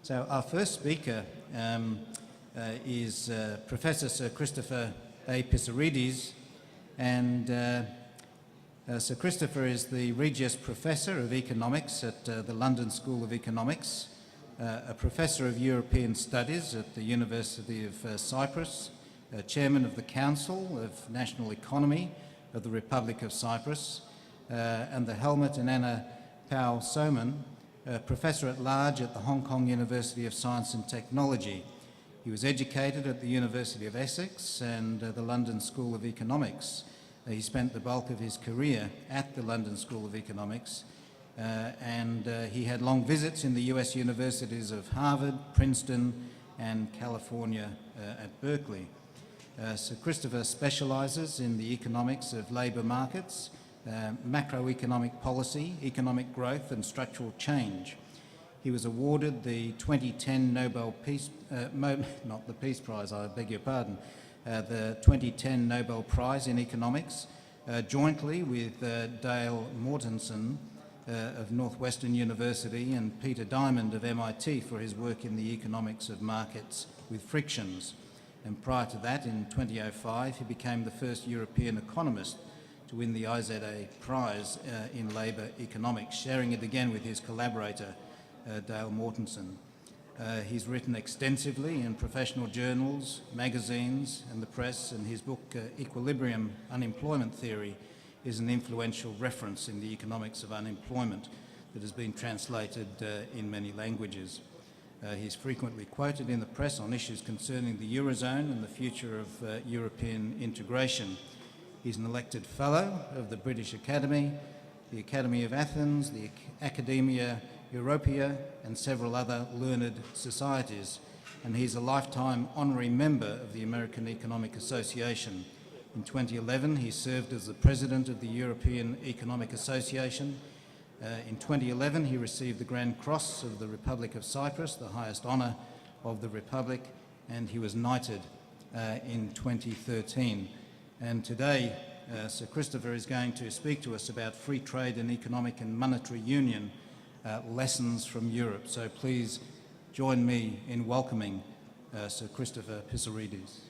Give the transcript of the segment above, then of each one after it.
So our first speaker is Professor Sir Christopher A. Pissarides, and Sir Christopher is the Regius Professor of Economics at the London School of Economics, a Professor of European Studies at the University of Cyprus, Chairman of the Council of National Economy of the Republic of Cyprus, and the Helmut and Anna Powell-Soman, Professor at Large at the Hong Kong University of Science and Technology. He was educated at the University of Essex and the London School of Economics. He spent the bulk of his career at the London School of Economics, and he had long visits in the US universities of Harvard, Princeton, and California at Berkeley. Sir Christopher specialises in the economics of labour markets, macroeconomic policy, economic growth and structural change. He was awarded the 2010 Nobel Peace, not the Peace Prize, I beg your pardon, the 2010 Nobel Prize in Economics, jointly with Dale Mortensen of Northwestern University and Peter Diamond of MIT for his work in the economics of markets with frictions. And prior to that, in 2005, he became the first European economist to win the IZA Prize in Labour Economics, sharing it again with his collaborator, Dale Mortensen. He's written extensively in professional journals, magazines and the press, and his book, Equilibrium Unemployment Theory, is an influential reference in the economics of unemployment that has been translated in many languages. He's frequently quoted in the press on issues concerning the Eurozone and the future of European integration. He's an elected Fellow of the British Academy, the Academy of Athens, the Academia Europea, and several other learned societies. And he's a lifetime honorary member of the American Economic Association. In 2011, he served as the President of the European Economic Association. In 2011, he received the Grand Cross of the Republic of Cyprus, the highest honour of the Republic, and he was knighted in 2013. And today, Sir Christopher is going to speak to us about free trade and economic and monetary union, lessons from Europe. So please join me in welcoming Sir Christopher Pissarides.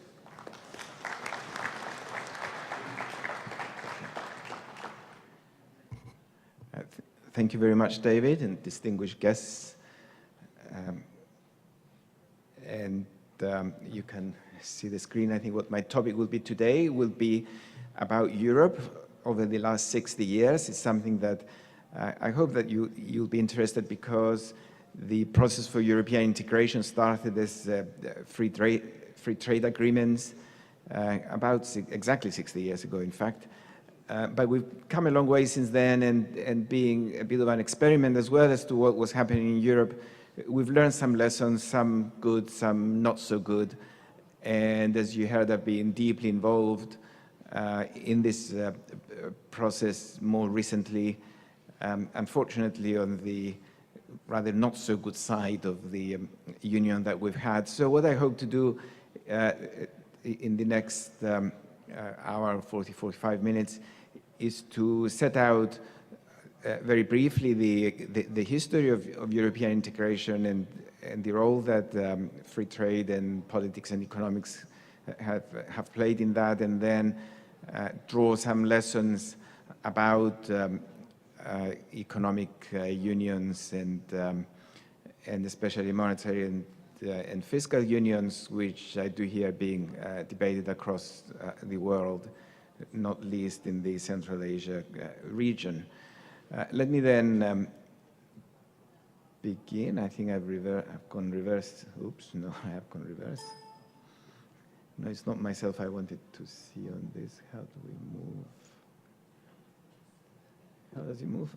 Thank you very much, David, and distinguished guests. You can see the screen. I think what my topic will be today will be about Europe over the last 60 years. It's something that I hope that you'll be interested, because the process for European integration started as free trade agreements about exactly 60 years ago, in fact. But we've come a long way since then, and being a bit of an experiment as well as to what was happening in Europe, we've learned some lessons, some good, some not so good. And as you heard, I've been deeply involved in this process more recently, unfortunately on the rather not so good side of the union that we've had. So what I hope to do in the next hour, 45 minutes, is to set out very briefly the history of European integration and the role that free trade and politics and economics have played in that, and then draw some lessons about economic unions and especially monetary and fiscal unions, which I do hear being debated across the world, not least in the Central Asia region. Let me then begin. I think I've gone reverse. Oops, no, I have gone reverse. No, it's not myself I wanted to see on this. How do we move? How does it move?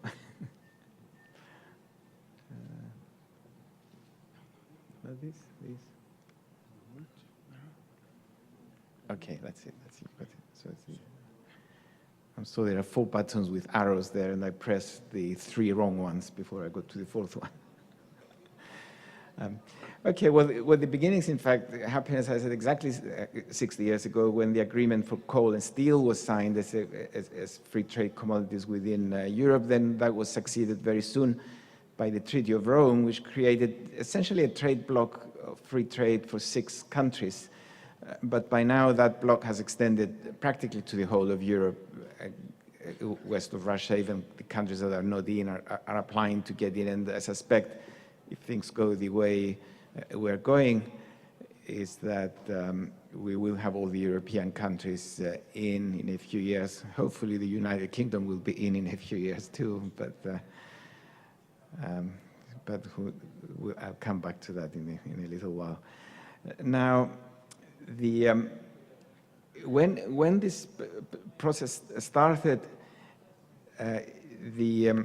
This. Okay, that's it. Got it. So I'm sorry, there are 4 buttons with arrows there, and I pressed the 3 wrong ones before I got to the 4th one. Okay, well, the beginnings, in fact, happened, as I said, exactly 60 years ago, when the agreement for coal and steel was signed as free trade commodities within Europe. Then that was succeeded very soon by the Treaty of Rome, which created essentially a trade bloc of free trade for 6 countries. But by now, that bloc has extended practically to the whole of Europe, west of Russia. Even the countries that are not in are applying to get in. And I suspect if things go the way we're going, is that we will have all the European countries in a few years. Hopefully the United Kingdom will be in a few years too, but I'll come back to that in a little while. Now, when this process started, the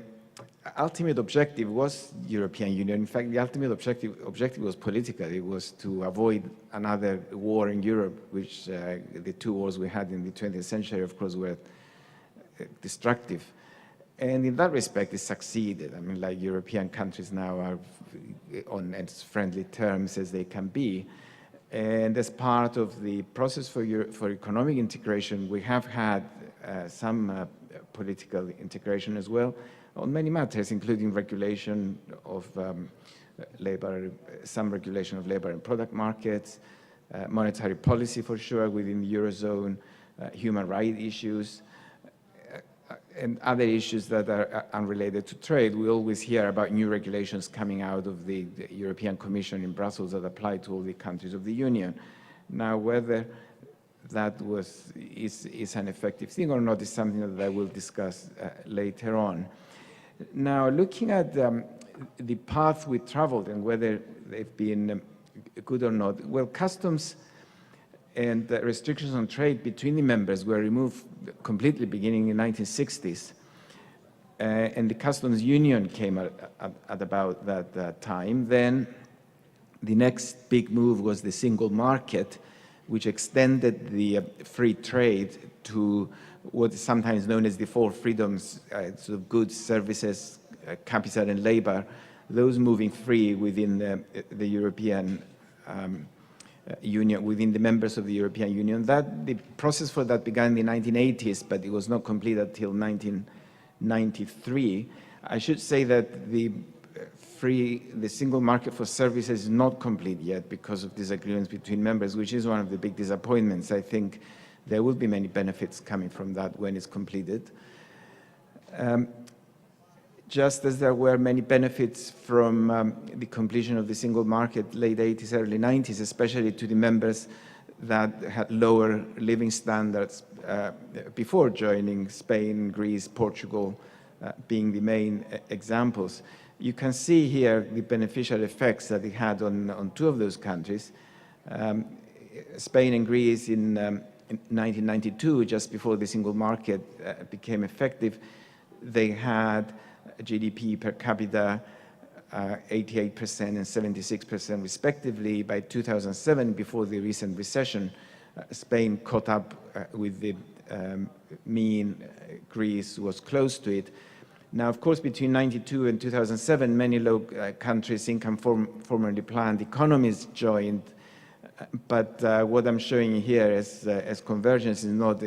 ultimate objective was European Union. In fact, the ultimate objective was political. It was to avoid another war in Europe, which the 2 wars we had in the 20th century, of course, were destructive. And in that respect, it succeeded. I mean, like European countries now are on as friendly terms as they can be. And as part of the process for economic integration, we have had some political integration as well on many matters, including regulation of labor, some regulation of labor and product markets, monetary policy for sure within the Eurozone, human rights issues, and other issues that are unrelated to trade. We always hear about new regulations coming out of the European Commission in Brussels that apply to all the countries of the Union. Now, whether that is an effective thing or not is something that I will discuss later on. Now, looking at the path we traveled and whether they've been good or not, well, customs and restrictions on trade between the members were removed completely beginning in the 1960s. And the customs union came at about that time. Then the next big move was the single market, which extended the free trade to what is sometimes known as the 4 freedoms, sort of goods, services, capital, and labor, those moving free within the European Union, within the members of the European Union. The process for that began in the 1980s, but it was not complete until 1993. I should say that the single market for services is not complete yet because of disagreements between members, which is one of the big disappointments. I think there will be many benefits coming from that when it's completed. Just as there were many benefits from the completion of the single market late 80s, early 90s, especially to the members that had lower living standards before joining, Spain, Greece, Portugal being the main examples. You can see here the beneficial effects that it had on 2 of those countries. Spain and Greece in 1992, just before the single market became effective, they had GDP per capita 88% and 76% respectively. By 2007, before the recent recession, Spain caught up with the mean. Greece was close to it. Now, of course, between 92 and 2007, many countries' income formerly planned economies joined. But what I'm showing you here as convergence is not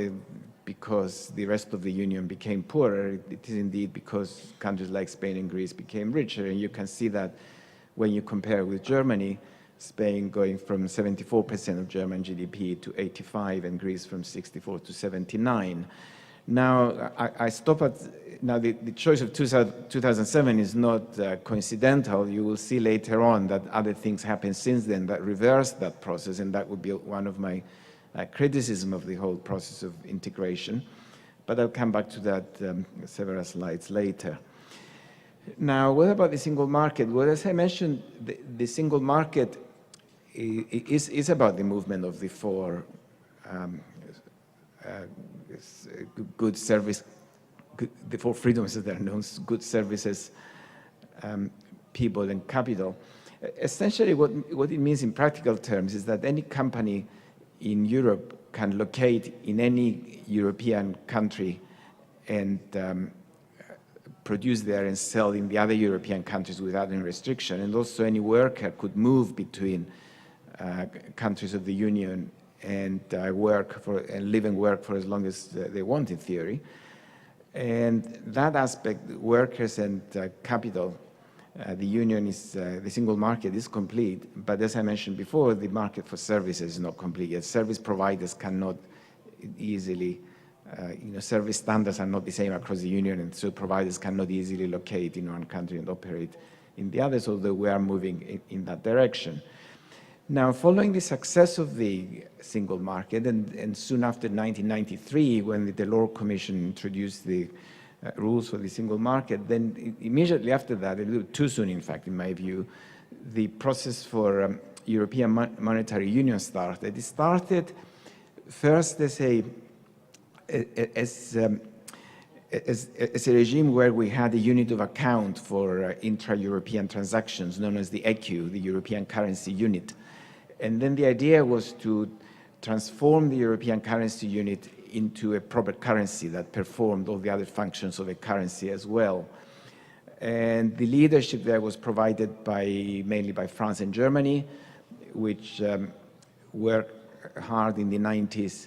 because the rest of the Union became poorer. It is indeed because countries like Spain and Greece became richer. And you can see that when you compare with Germany, Spain going from 74% of German GDP to 85%, and Greece from 64 to 79. Now, I stop at, now the choice of 2007 is not coincidental. You will see later on that other things happened since then that reversed that process, and that would be one of my criticism of the whole process of integration. But I'll come back to that several slides later. Now, what about the single market? Well, as I mentioned, the single market is about the movement of the 4 good service, the 4 freedoms that are known, goods, services, people, and capital. Essentially, what it means in practical terms is that any company in Europe can locate in any European country and produce there and sell in the other European countries without any restriction. And also any worker could move between countries of the Union and live and work for as long as they want in theory. And that aspect, workers and capital, the union is, the single market is complete, but as I mentioned before, the market for services is not complete yet. Service providers cannot easily, service standards are not the same across the union, and so providers cannot easily locate in one country and operate in the others, although we are moving in that direction. Now, following the success of the single market, and soon after 1993, when the Delors Commission introduced the rules for the single market, then immediately after that, a little too soon, in fact, in my view, the process for European Monetary Union started. It started first as a regime where we had a unit of account for intra-European transactions known as the ECU, the European Currency Unit. And then the idea was to transform the European Currency Unit into a proper currency that performed all the other functions of a currency as well. And the leadership there was provided mainly by France and Germany, which worked hard in the 90s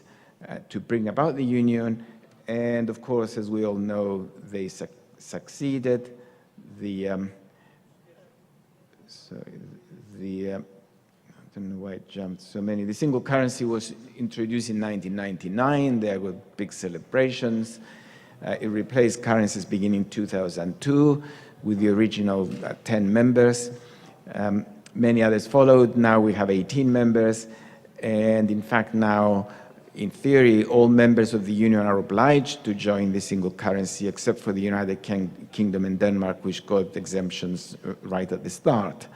to bring about the union. And of course, as we all know, they succeeded. I don't know why it jumped so many. The single currency was introduced in 1999. There were big celebrations. It replaced currencies beginning 2002 with the original 10 members. Many others followed. Now we have 18 members. And in fact, now, in theory, all members of the union are obliged to join the single currency, except for the United Kingdom and Denmark, which got exemptions right at the start.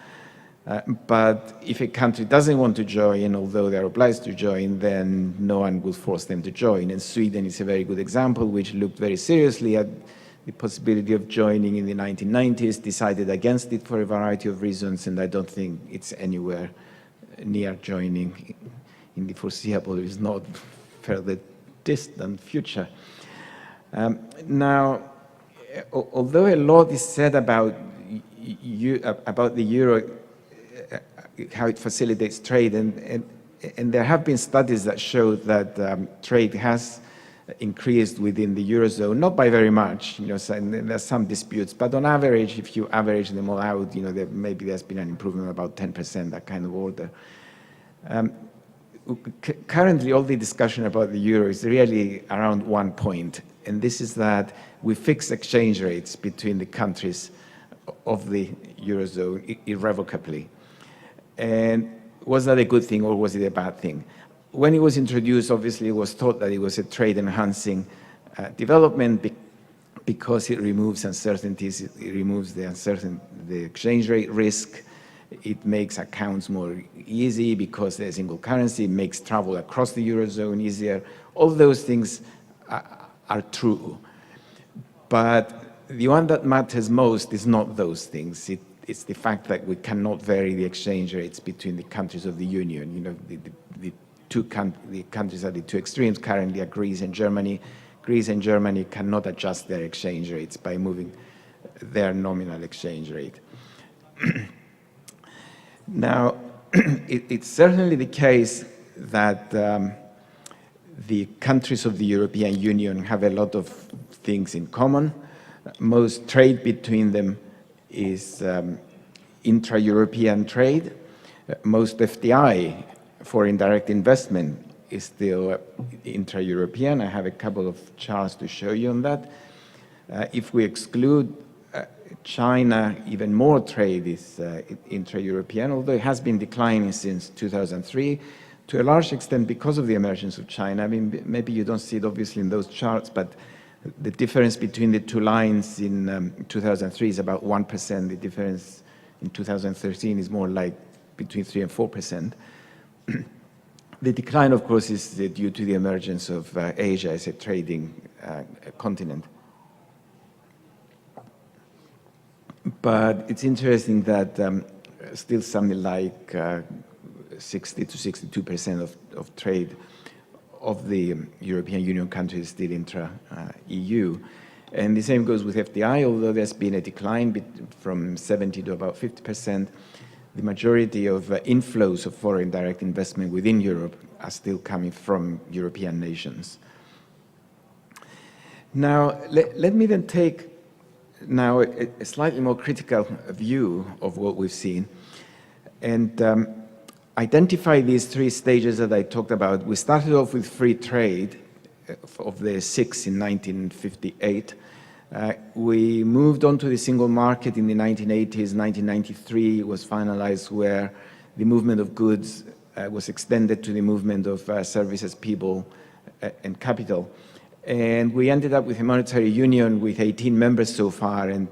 But if a country doesn't want to join, although they're obliged to join, then no one will force them to join. And Sweden is a very good example, which looked very seriously at the possibility of joining in the 1990s, decided against it for a variety of reasons, and I don't think it's anywhere near joining in the foreseeable, if not further distant future. Now, although a lot is said about the euro, how it facilitates trade, and there have been studies that show that trade has increased within the Eurozone, not by very much, and there's some disputes, but on average, if you average them all out, maybe there's been an improvement of about 10%, that kind of order. Currently, all the discussion about the euro is really around one point, and this is that we fix exchange rates between the countries of the Eurozone irrevocably. And was that a good thing or was it a bad thing? When it was introduced, obviously, it was thought that it was a trade-enhancing development because it removes uncertainties, it removes the exchange rate risk, it makes accounts more easy because there's a single currency, it makes travel across the Eurozone easier. All those things are true. But the one that matters most is not those things. It's the fact that we cannot vary the exchange rates between the countries of the Union. The countries at the two extremes currently are Greece and Germany. Greece and Germany cannot adjust their exchange rates by moving their nominal exchange rate. Now, it's certainly the case that the countries of the European Union have a lot of things in common. Most trade between them is intra-European trade. Most FDI, foreign direct investment, is still intra-European. I have a couple of charts to show you on that. If we exclude China, even more trade is intra-European, although it has been declining since 2003, to a large extent because of the emergence of China. I mean, maybe you don't see it obviously in those charts, but the difference between the two lines in 2003 is about 1%. The difference in 2013 is more like between 3 and 4%. The decline, of course, is due to the emergence of Asia as a trading continent. But it's interesting that still something like 60 to 62% of trade of the European Union countries is still intra-EU. And the same goes with FDI, although there's been a decline from 70 to about 50%. The majority of inflows of foreign direct investment within Europe are still coming from European nations. Now, let me then take now a slightly more critical view of what we've seen, and identify these three stages that I talked about. We started off with free trade of the six in 1958. We moved on to the single market in the 1980s. 1993 was finalized, where the movement of goods was extended to the movement of services, people, and capital. And we ended up with a monetary union with 18 members so far, and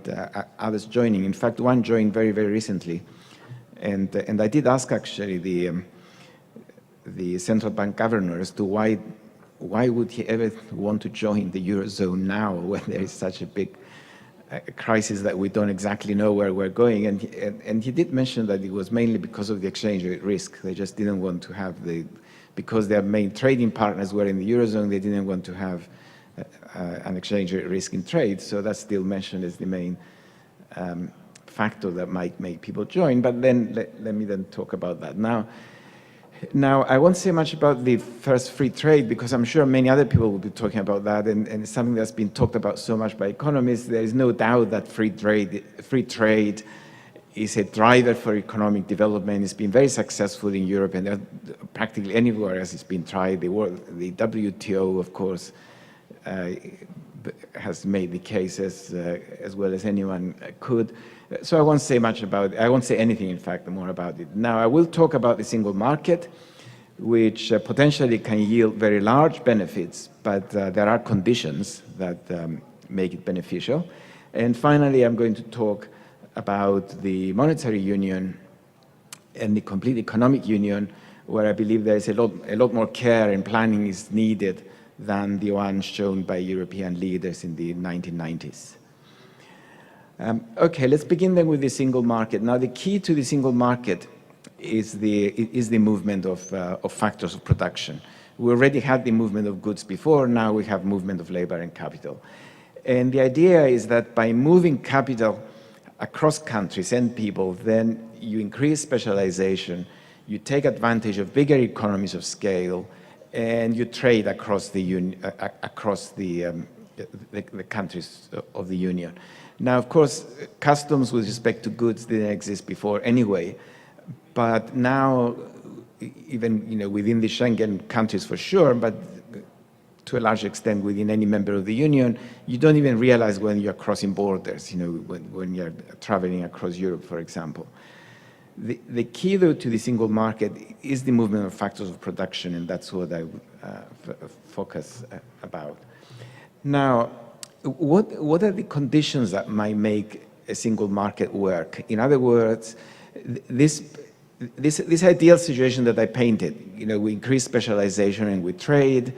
others joining. In fact, one joined very, very recently. And I did ask actually the central bank governor as to why would he ever want to join the Eurozone now when there is such a big crisis that we don't exactly know where we're going. And he did mention that it was mainly because of the exchange rate risk. They just didn't want to have because their main trading partners were in the Eurozone, they didn't want to have an exchange rate risk in trade. So that's still mentioned as the main factor that might make people join. But then let me then talk about that. Now, I won't say much about the first free trade, because I'm sure many other people will be talking about that, and it's something that's been talked about so much by economists. There is no doubt that free trade is a driver for economic development. It's been very successful in Europe, and practically anywhere else it's been tried. The WTO, of course, has made the case as well as anyone could. So I won't say much about it. I won't say anything, in fact, more about it. Now, I will talk about the single market, which potentially can yield very large benefits, but there are conditions that make it beneficial. And finally, I'm going to talk about the monetary union and the complete economic union, where I believe there is a lot more care and planning is needed than the one shown by European leaders in the 1990s. Okay, let's begin then with the single market. Now, the key to the single market is the movement of factors of production. We already had the movement of goods before. Now we have movement of labor and capital. And the idea is that by moving capital across countries and people, then you increase specialization, you take advantage of bigger economies of scale, and you trade across the countries of the Union. Now, of course, customs with respect to goods didn't exist before anyway, but now, even within the Schengen countries for sure, but to a large extent within any member of the Union, you don't even realize when you're crossing borders, when you're traveling across Europe, for example. The key, though, to the single market is the movement of factors of production, and that's what I would focus about. Now, what are the conditions that might make a single market work? In other words, this ideal situation that I painted, we increase specialization and we trade,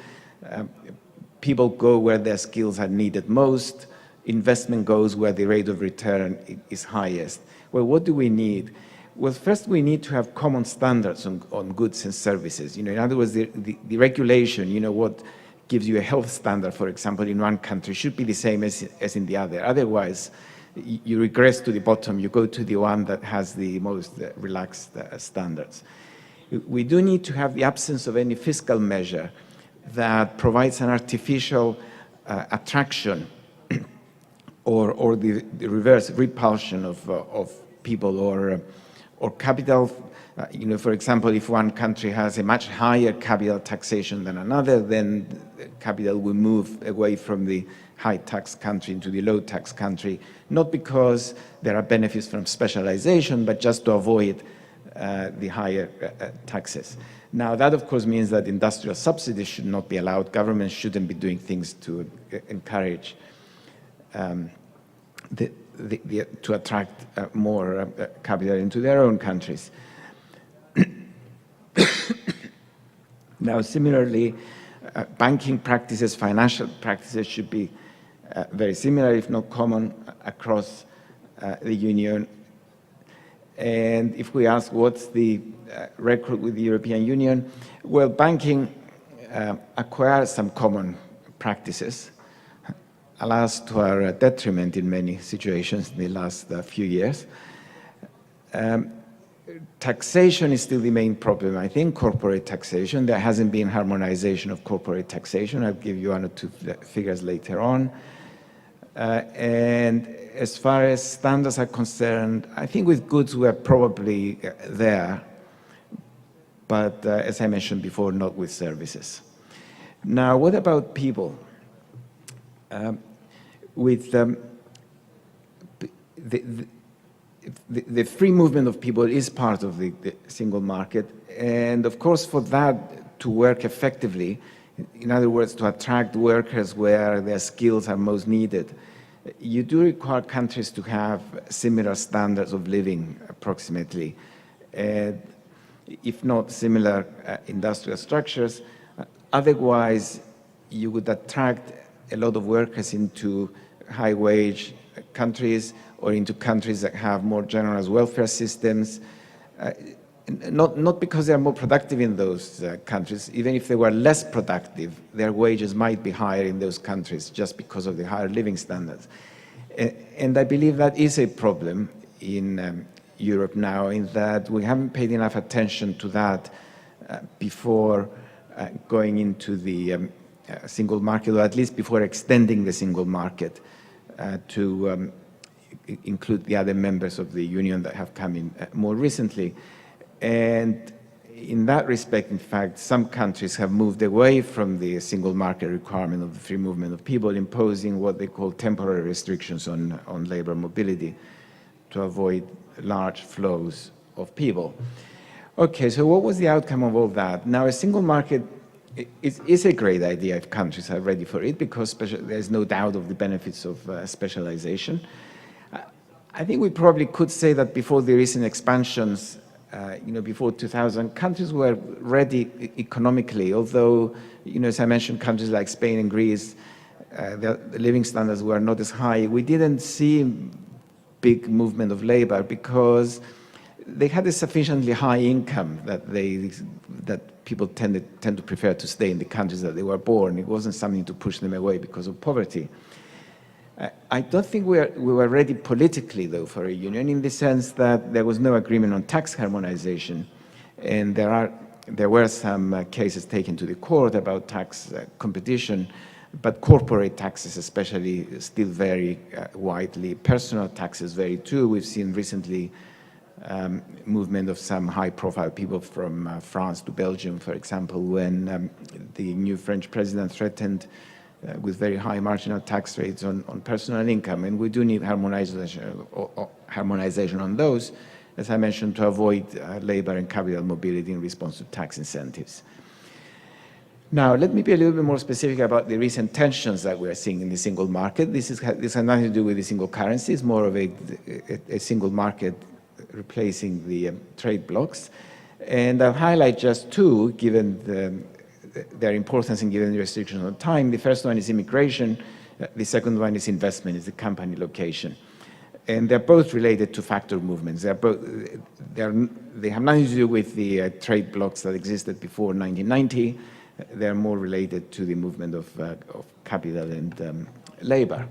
people go where their skills are needed most, investment goes where the rate of return is highest. Well, what do we need? Well, first we need to have common standards on goods and services. In other words, the regulation, what gives you a health standard, for example, in one country should be the same as in the other. Otherwise, you regress to the bottom. You go to the one that has the most relaxed standards. We do need to have the absence of any fiscal measure that provides an artificial attraction or the reverse repulsion of people or capital. For example, if one country has a much higher capital taxation than another, then capital will move away from the high tax country into the low tax country, not because there are benefits from specialization, but just to avoid the higher taxes. Now, that of course means that industrial subsidies should not be allowed. Governments shouldn't be doing things to encourage to attract more capital into their own countries. Now, similarly, banking practices, financial practices should be very similar, if not common, across the Union. And if we ask what's the record with the European Union, well, banking acquires some common practices, alas, to our detriment in many situations in the last few years. Taxation is still the main problem. I think corporate taxation, there hasn't been harmonization of corporate taxation. I'll give you one or two figures later on. And as far as standards are concerned, I think with goods we're probably there, but as I mentioned before, not with services. Now, what about people? With the free movement of people is part of the single market, and of course for that to work effectively, in other words, to attract workers where their skills are most needed, you do require countries to have similar standards of living approximately, if not similar industrial structures. Otherwise, you would attract a lot of workers into high-wage countries or into countries that have more generous welfare systems, not because they are more productive in those countries. Even if they were less productive, their wages might be higher in those countries just because of the higher living standards. And I believe that is a problem in Europe now, in that we haven't paid enough attention to that before going into the single market, or at least before extending the single market to include the other members of the union that have come in more recently. And in that respect, in fact, some countries have moved away from the single market requirement of the free movement of people, imposing what they call temporary restrictions on labor mobility to avoid large flows of people. Okay, so what was the outcome of all that? Now, a single market is a great idea if countries are ready for it, because there's no doubt of the benefits of specialization. I think we probably could say that before the recent expansions, before 2000, countries were ready economically, although, as I mentioned, countries like Spain and Greece, the living standards were not as high. We didn't see big movement of labor because they had a sufficiently high income that people tend to prefer to stay in the countries that they were born. It wasn't something to push them away because of poverty. I don't think we were ready politically, though, for a union, in the sense that there was no agreement on tax harmonization, and there were some cases taken to the court about tax competition, but corporate taxes especially still vary widely. Personal taxes vary too. We've seen recently movement of some high-profile people from France to Belgium, for example, when the new French president threatened with very high marginal tax rates on personal income. And we do need harmonization on those, as I mentioned, to avoid labor and capital mobility in response to tax incentives. Now, let me be a little bit more specific about the recent tensions that we're seeing in the single market. This has nothing to do with the single currency. It's more of a single market replacing the trade blocs. And I'll highlight just two, given their importance and given the restrictions on time. The first one is immigration. The second one is investment, is the company location. And they're both related to factor movements. They have nothing to do with the trade blocs that existed before 1990. They're more related to the movement of capital and labor.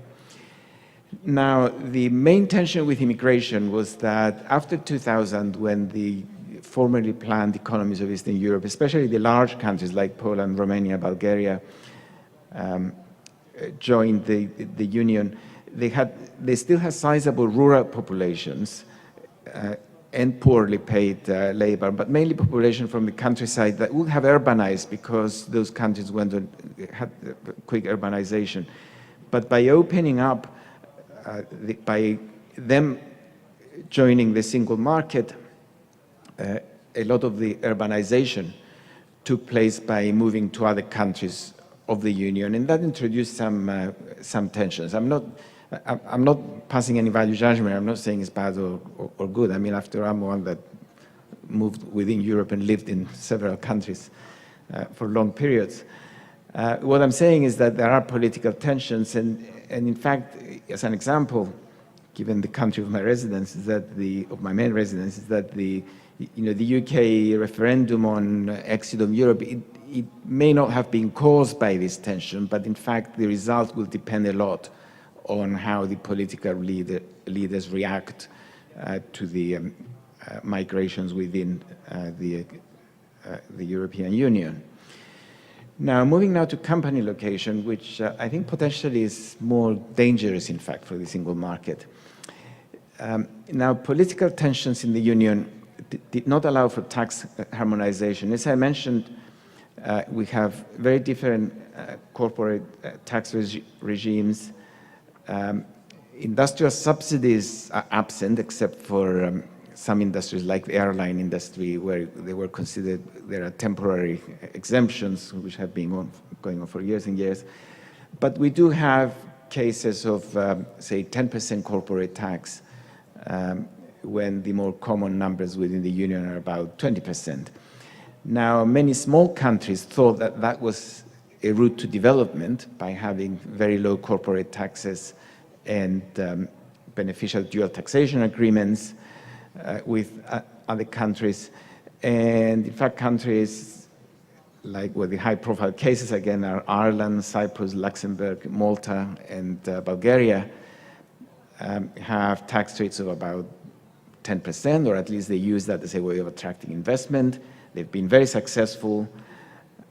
Now, the main tension with immigration was that after 2000, when the formerly planned economies of Eastern Europe, especially the large countries like Poland, Romania, Bulgaria, joined the Union, they still had sizable rural populations and poorly paid labor, but mainly population from the countryside that would have urbanized because those countries had quick urbanization. But by opening up, by them joining the single market, a lot of the urbanization took place by moving to other countries of the Union, and that introduced some tensions. I'm not passing any value judgment. I'm not saying it's bad or good. I mean, after I'm one that moved within Europe and lived in several countries for long periods. What I'm saying is that there are political tensions, and in fact, as an example, given the country of my residence, of my main residence, is that the UK referendum on exit of Europe, it may not have been caused by this tension, but in fact, the result will depend a lot on how the political leaders react to the migrations within the European Union. Now, moving now to company location, which I think potentially is more dangerous, in fact, for the single market. Now, political tensions in the Union did not allow for tax harmonization. As I mentioned, we have very different corporate tax regimes. Industrial subsidies are absent, except for some industries like the airline industry, where they were considered, there are temporary exemptions, which have been going on for years and years. But we do have cases of, say, 10% corporate tax, when the more common numbers within the Union are about 20%. Now, many small countries thought that that was a route to development by having very low corporate taxes and beneficial dual taxation agreements with other countries. And in fact, countries like, well, the high-profile cases again are Ireland, Cyprus, Luxembourg, Malta, and Bulgaria, have tax rates of about 10%, or at least they use that as a way of attracting investment. They've been very successful,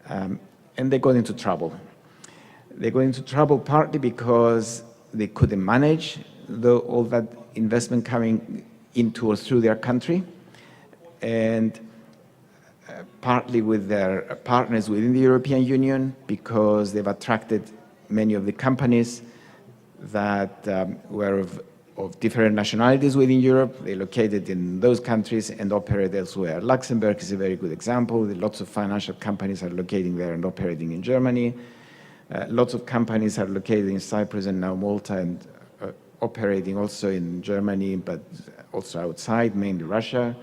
and they got into trouble. They got into trouble partly because they couldn't manage all that investment coming into or through their country, and partly with their partners within the European Union, because they've attracted many of the companies that were of different nationalities within Europe. They located in those countries and operate elsewhere. Luxembourg is a very good example. Lots of financial companies are locating there and operating in Germany. Lots of companies are located in Cyprus and now Malta, and operating also in Germany, but also outside, mainly Russia.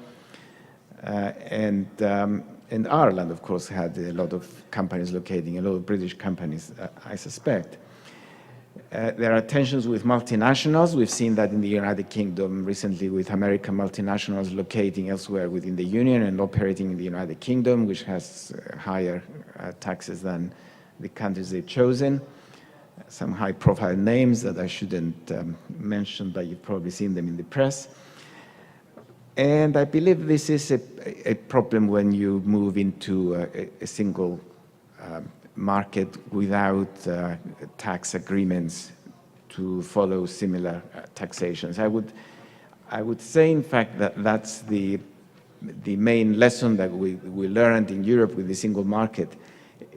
And Ireland, of course, had a lot of companies locating, a lot of British companies, I suspect. There are tensions with multinationals. We've seen that in the United Kingdom recently with American multinationals locating elsewhere within the Union and operating in the United Kingdom, which has higher taxes than the countries they've chosen. Some high-profile names that I shouldn't mention, but you've probably seen them in the press. And I believe this is a problem when you move into a single market without tax agreements to follow similar taxations. I would say, in fact, that that's the main lesson that we learned in Europe with the single market,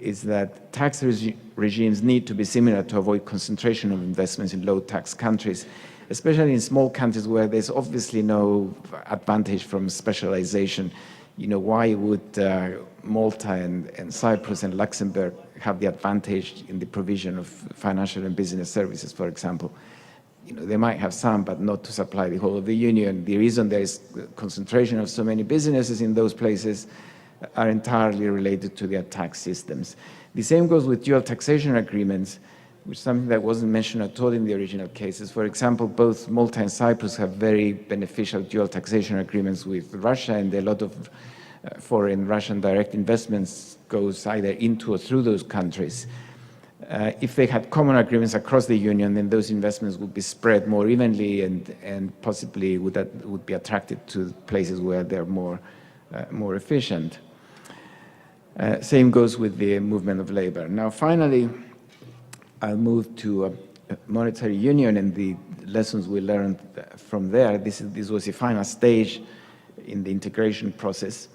is that tax regimes need to be similar to avoid concentration of investments in low-tax countries, especially in small countries where there's obviously no advantage from specialization. You know, why would Malta and Cyprus and Luxembourg have the advantage in the provision of financial and business services, for example? You know, they might have some, but not to supply the whole of the Union. The reason there is concentration of so many businesses in those places are entirely related to their tax systems. The same goes with dual taxation agreements, which is something that wasn't mentioned at all in the original cases. For example, both Malta and Cyprus have very beneficial dual taxation agreements with Russia, and a lot of foreign Russian direct investments goes either into or through those countries. If they had common agreements across the Union, then those investments would be spread more evenly and possibly would be attracted to places where they're more efficient. Same goes with the movement of labor. Now, finally, I'll move to monetary union and the lessons we learned from there. This was the final stage in the integration process.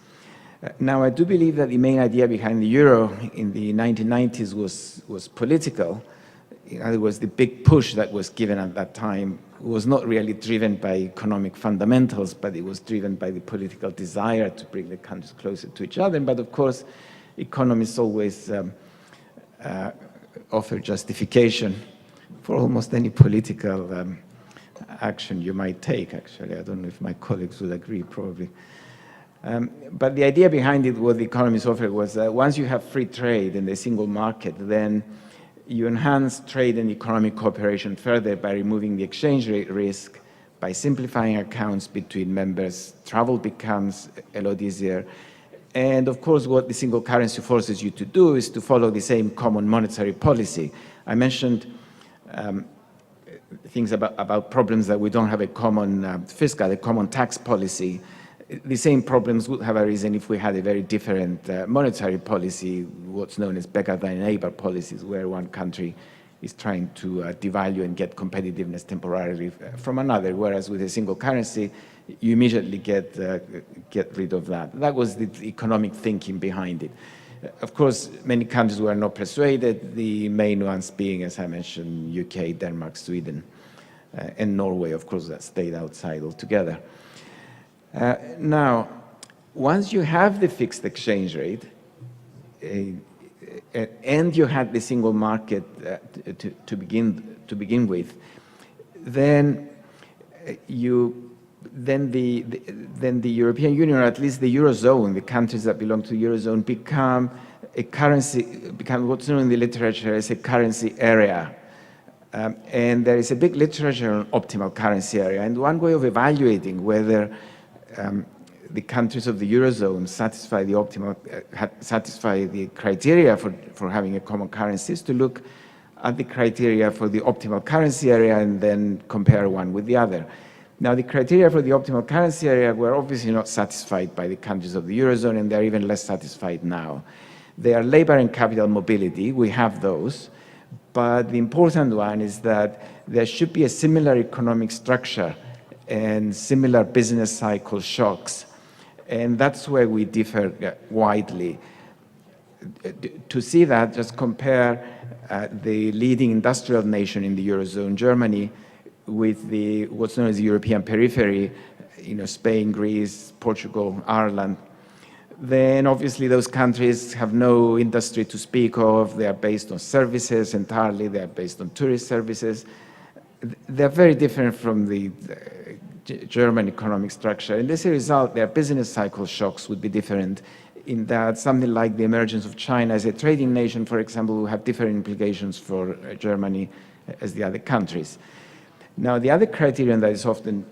Now, I do believe that the main idea behind the euro in the 1990s was political. In other words, the big push that was given at that time was not really driven by economic fundamentals, but it was driven by the political desire to bring the countries closer to each other. But of course, economists always offer justification for almost any political action you might take, actually. I don't know if my colleagues would agree, probably. But the idea behind it, what the economists offered, was that once you have free trade in the single market, then you enhance trade and economic cooperation further by removing the exchange rate risk, by simplifying accounts between members. Travel becomes a lot easier. And of course, what the single currency forces you to do is to follow the same common monetary policy. I mentioned things about problems that we don't have a common fiscal, a common tax policy. The same problems would have arisen if we had a very different monetary policy, what's known as beggar thy neighbor policies, where one country is trying to devalue and get competitiveness temporarily from another, whereas with a single currency, you immediately get rid of that. That was the economic thinking behind it. Of course, many countries were not persuaded, the main ones being, as I mentioned, UK, Denmark, Sweden, and Norway, of course, that stayed outside altogether. Now, once you have the fixed exchange rate, and you had the single market to begin with, then the European Union, or at least the Eurozone, the countries that belong to the Eurozone, become what's known in the literature as a currency area. And there is a big literature on optimal currency area. And one way of evaluating whether the countries of the Eurozone satisfy the criteria for having a common currency is to look at the criteria for the optimal currency area and then compare one with the other. Now, the criteria for the optimal currency area were obviously not satisfied by the countries of the Eurozone, and they're even less satisfied now. They are labor and capital mobility. We have those. But the important one is that there should be a similar economic structure and similar business cycle shocks. And that's where we differ widely. To see that, just compare the leading industrial nation in the Eurozone, Germany, with what's known as the European periphery, Spain, Greece, Portugal, Ireland. Then obviously those countries have no industry to speak of. They are based on services entirely. They are based on tourist services. They're very different from the German economic structure. And as a result, their business cycle shocks would be different in that something like the emergence of China as a trading nation, for example, will have different implications for Germany as the other countries. Now, the other criterion that is often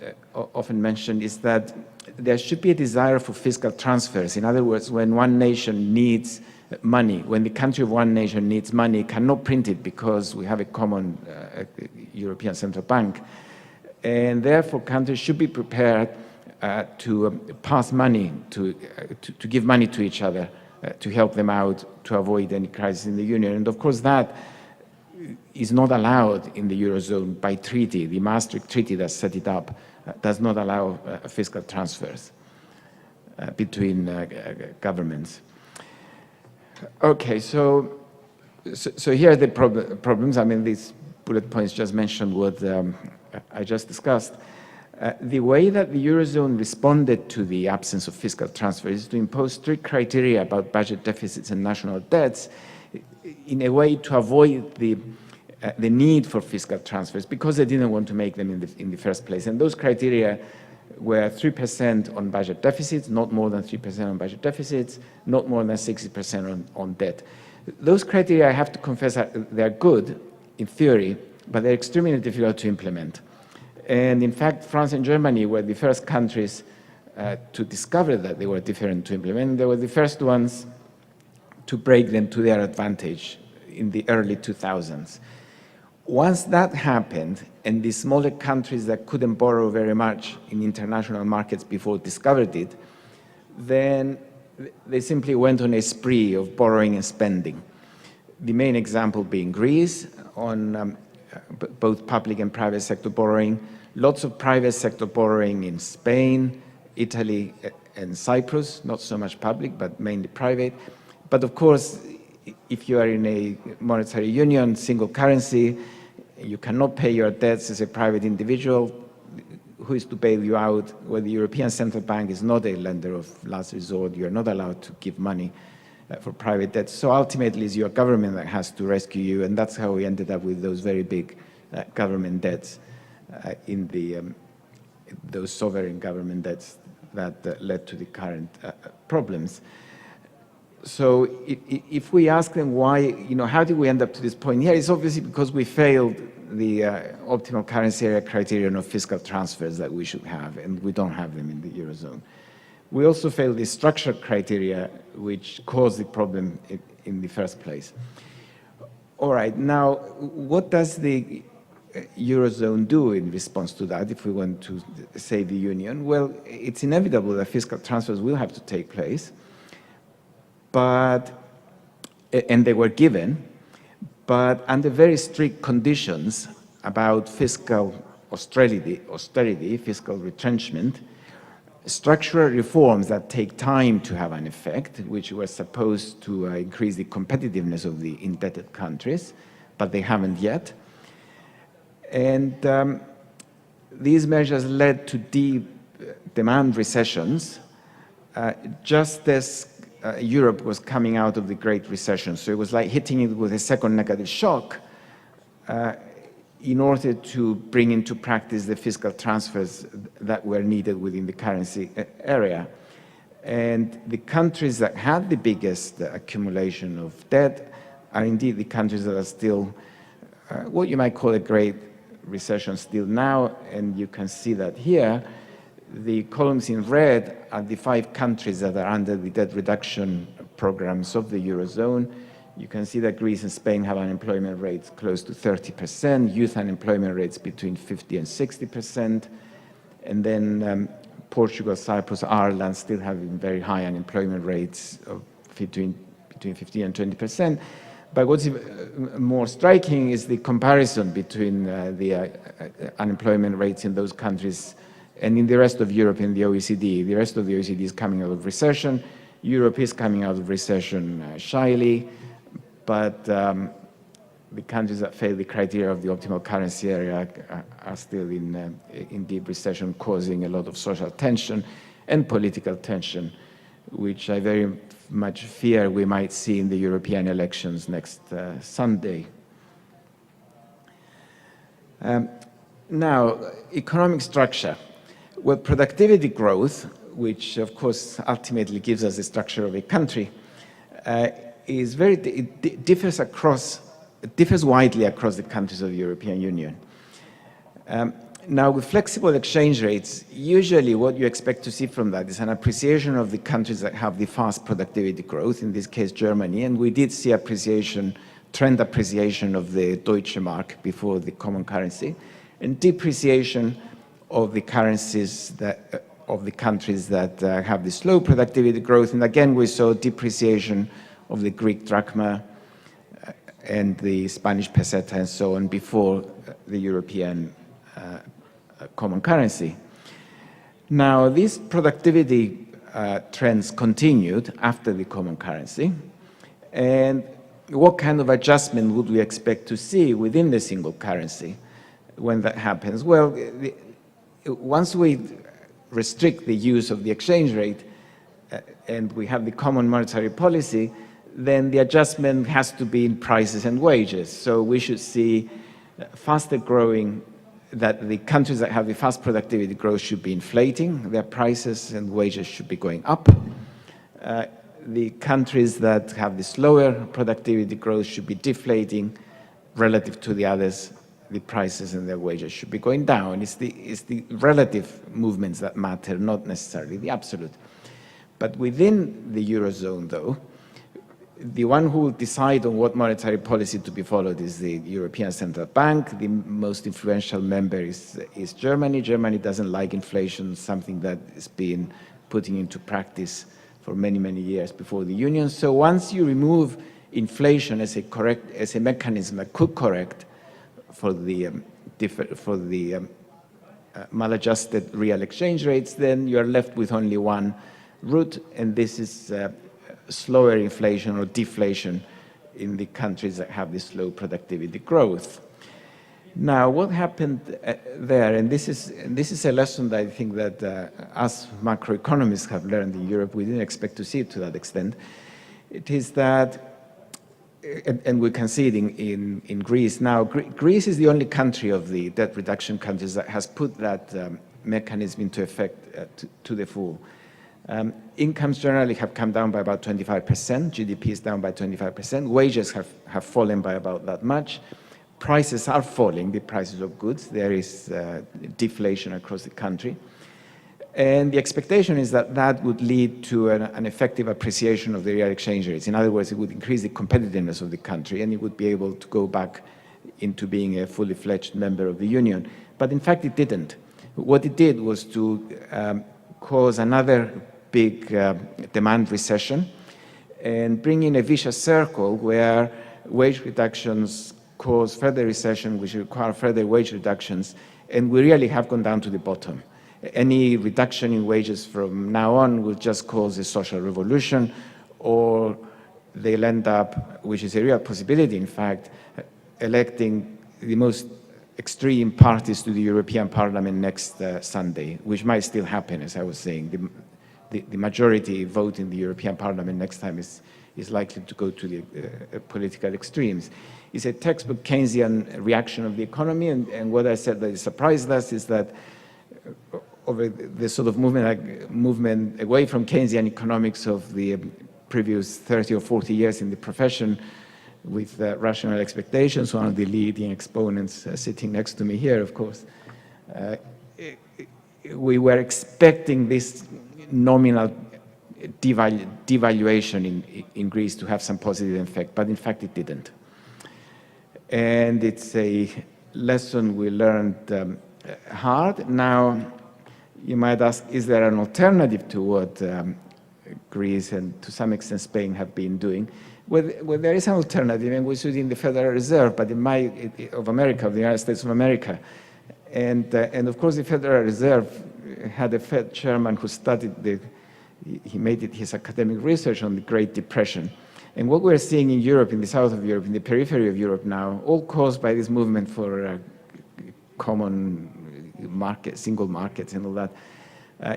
mentioned is that there should be a desire for fiscal transfers. In other words, when one nation needs money, when the country of one nation needs money, it cannot print it because we have a common European Central Bank. And therefore, countries should be prepared to pass money, to give money to each other, to help them out, to avoid any crisis in the Union. And of course, that is not allowed in the Eurozone by treaty. The Maastricht Treaty that set it up does not allow fiscal transfers between governments. Okay, so here are the problems. I mean, these bullet points just mentioned what I just discussed. The way that the Eurozone responded to the absence of fiscal transfers is to impose strict criteria about budget deficits and national debts in a way to avoid the need for fiscal transfers because they didn't want to make them in the first place. And those criteria were 3% on budget deficits, not more than 3% on budget deficits, not more than 60% on debt. Those criteria, I have to confess, they're good in theory, but they're extremely difficult to implement. And in fact, France and Germany were the first countries to discover that they were different to implement. They were the first ones to break them to their advantage in the early 2000s. Once that happened, and the smaller countries that couldn't borrow very much in international markets before discovered it, then they simply went on a spree of borrowing and spending. The main example being Greece on both public and private sector borrowing, lots of private sector borrowing in Spain, Italy, and Cyprus, not so much public, but mainly private. But of course, if you are in a monetary union, single currency, you cannot pay your debts as a private individual. Who is to bail you out? Well, the European Central Bank is not a lender of last resort. You're not allowed to give money for private debts. So ultimately, it's your government that has to rescue you, and that's how we ended up with those very big government debts those sovereign government debts that led to the current problems. So if we ask them why, how did we end up to this point here, it's obviously because we failed the optimal currency area criterion of fiscal transfers that we should have, and we don't have them in the Eurozone. We also failed the structure criteria, which caused the problem in the first place. All right, now, what does the Eurozone do in response to that if we want to save the Union? Well, it's inevitable that fiscal transfers will have to take place, and they were given, but under very strict conditions about fiscal austerity, fiscal retrenchment, structural reforms that take time to have an effect, which were supposed to increase the competitiveness of the indebted countries, but they haven't yet. And these measures led to deep demand recessions, just as Europe was coming out of the Great Recession. So it was like hitting it with a second negative shock in order to bring into practice the fiscal transfers that were needed within the currency area. And the countries that had the biggest accumulation of debt are indeed the countries that are still what you might call a Great Recession still now, and you can see that here. The columns in red are the 5 countries that are under the debt reduction programs of the Eurozone. You can see that Greece and Spain have unemployment rates close to 30%, youth unemployment rates between 50 and 60%, and then Portugal, Cyprus, Ireland still having very high unemployment rates of between 15 and 20%. But what's more striking is the comparison between the unemployment rates in those countries and in the rest of Europe and the OECD. The rest of the OECD is coming out of recession. Europe is coming out of recession shyly, but the countries that fail the criteria of the optimal currency area are still in deep recession, causing a lot of social tension and political tension, which I very much fear we might see in the European elections next Sunday. Now, economic structure. Well, productivity growth, which of course ultimately gives us the structure of a country, it differs widely across the countries of the European Union. Now, with flexible exchange rates, usually what you expect to see from that is an appreciation of the countries that have the fast productivity growth, in this case Germany, and we did see trend appreciation of the Deutsche Mark before the common currency, and depreciation of the currencies of the countries that have the slow productivity growth. And again, we saw depreciation of the Greek drachma and the Spanish peseta and so on before the European common currency. Now, these productivity trends continued after the common currency. And what kind of adjustment would we expect to see within the single currency when that happens? Well, once we restrict the use of the exchange rate and we have the common monetary policy, then the adjustment has to be in prices and wages. So we should see faster growing, that the countries that have the fast productivity growth should be inflating, their prices and wages should be going up. The countries that have the slower productivity growth should be deflating relative to the others. The prices and their wages should be going down. It's the relative movements that matter, not necessarily the absolute. But within the Eurozone, though, the one who will decide on what monetary policy to be followed is the European Central Bank. The most influential member is Germany. Germany doesn't like inflation, something that is being put into practice for many, many years before the Union. So once you remove inflation as a mechanism that could correct for the maladjusted real exchange rates, then you are left with only one route, and this is slower inflation or deflation in the countries that have this slow productivity growth. Now, what happened there, and this is a lesson that I think that us macroeconomists have learned in Europe, we didn't expect to see it to that extent, it is that, and we can see it in Greece now. Greece is the only country of the debt reduction countries that has put that mechanism into effect to the full. Incomes generally have come down by about 25%, GDP is down by 25%, wages have fallen by about that much, prices are falling, the prices of goods, there is deflation across the country. And the expectation is that that would lead to an effective appreciation of the real exchange rates. In other words, it would increase the competitiveness of the country and it would be able to go back into being a fully fledged member of the Union. But in fact, it didn't. What it did was to cause another big demand recession and bring in a vicious circle where wage reductions cause further recession, which require further wage reductions, and we really have gone down to the bottom. Any reduction in wages from now on will just cause a social revolution, or they'll end up, which is a real possibility in fact, electing the most extreme parties to the European Parliament next Sunday, which might still happen, as I was saying. The majority vote in the European Parliament next time is likely to go to the political extremes. It's a textbook Keynesian reaction of the economy, and what I said that surprised us is that over the sort of movement away from Keynesian economics of the previous 30 or 40 years in the profession, with rational expectations, one of the leading exponents sitting next to me here, of course, we were expecting this nominal devaluation in Greece to have some positive effect, but in fact it didn't. And it's a lesson we learned hard. Now, you might ask, is there an alternative to what Greece and to some extent Spain have been doing? Well, there is an alternative, and which is in the Federal Reserve, but in of America, of the United States of America. And of course, the Federal Reserve had a Fed chairman who studied he made it his academic research on the Great Depression. And what we're seeing in Europe, in the south of Europe, in the periphery of Europe now, all caused by this movement for common market, single markets and all that,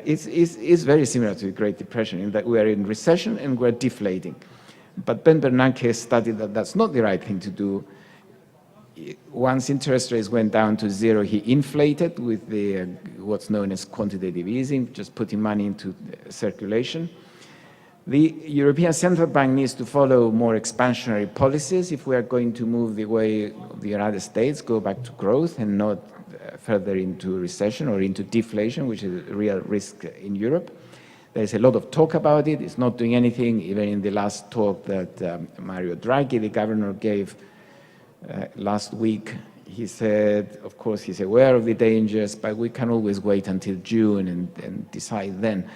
is very similar to the Great Depression in that we're in recession and we're deflating. But Ben Bernanke studied that that's not the right thing to do. Once interest rates went down to zero, he inflated with the what's known as quantitative easing, just putting money into circulation. The European Central Bank needs to follow more expansionary policies if we are going to move the way of the United States, go back to growth and not further into recession or into deflation, which is a real risk in Europe. There's a lot of talk about it. It's not doing anything. Even in the last talk that Mario Draghi, the governor, gave last week, he said, of course, he's aware of the dangers, but we can always wait until June and decide then.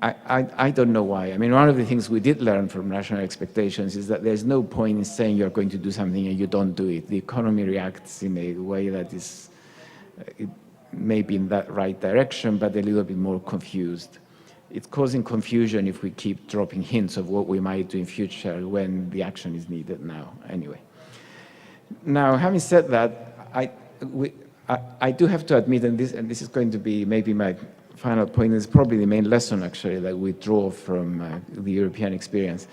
I don't know why. I mean, one of the things we did learn from rational expectations is that there's no point in saying you're going to do something and you don't do it. The economy reacts in a way that is maybe in that right direction, but a little bit more confused. It's causing confusion if we keep dropping hints of what we might do in future when the action is needed now, anyway. Now, having said that, I do have to admit, and this is going to be maybe my final point, is probably the main lesson, actually, that we draw from the European experience.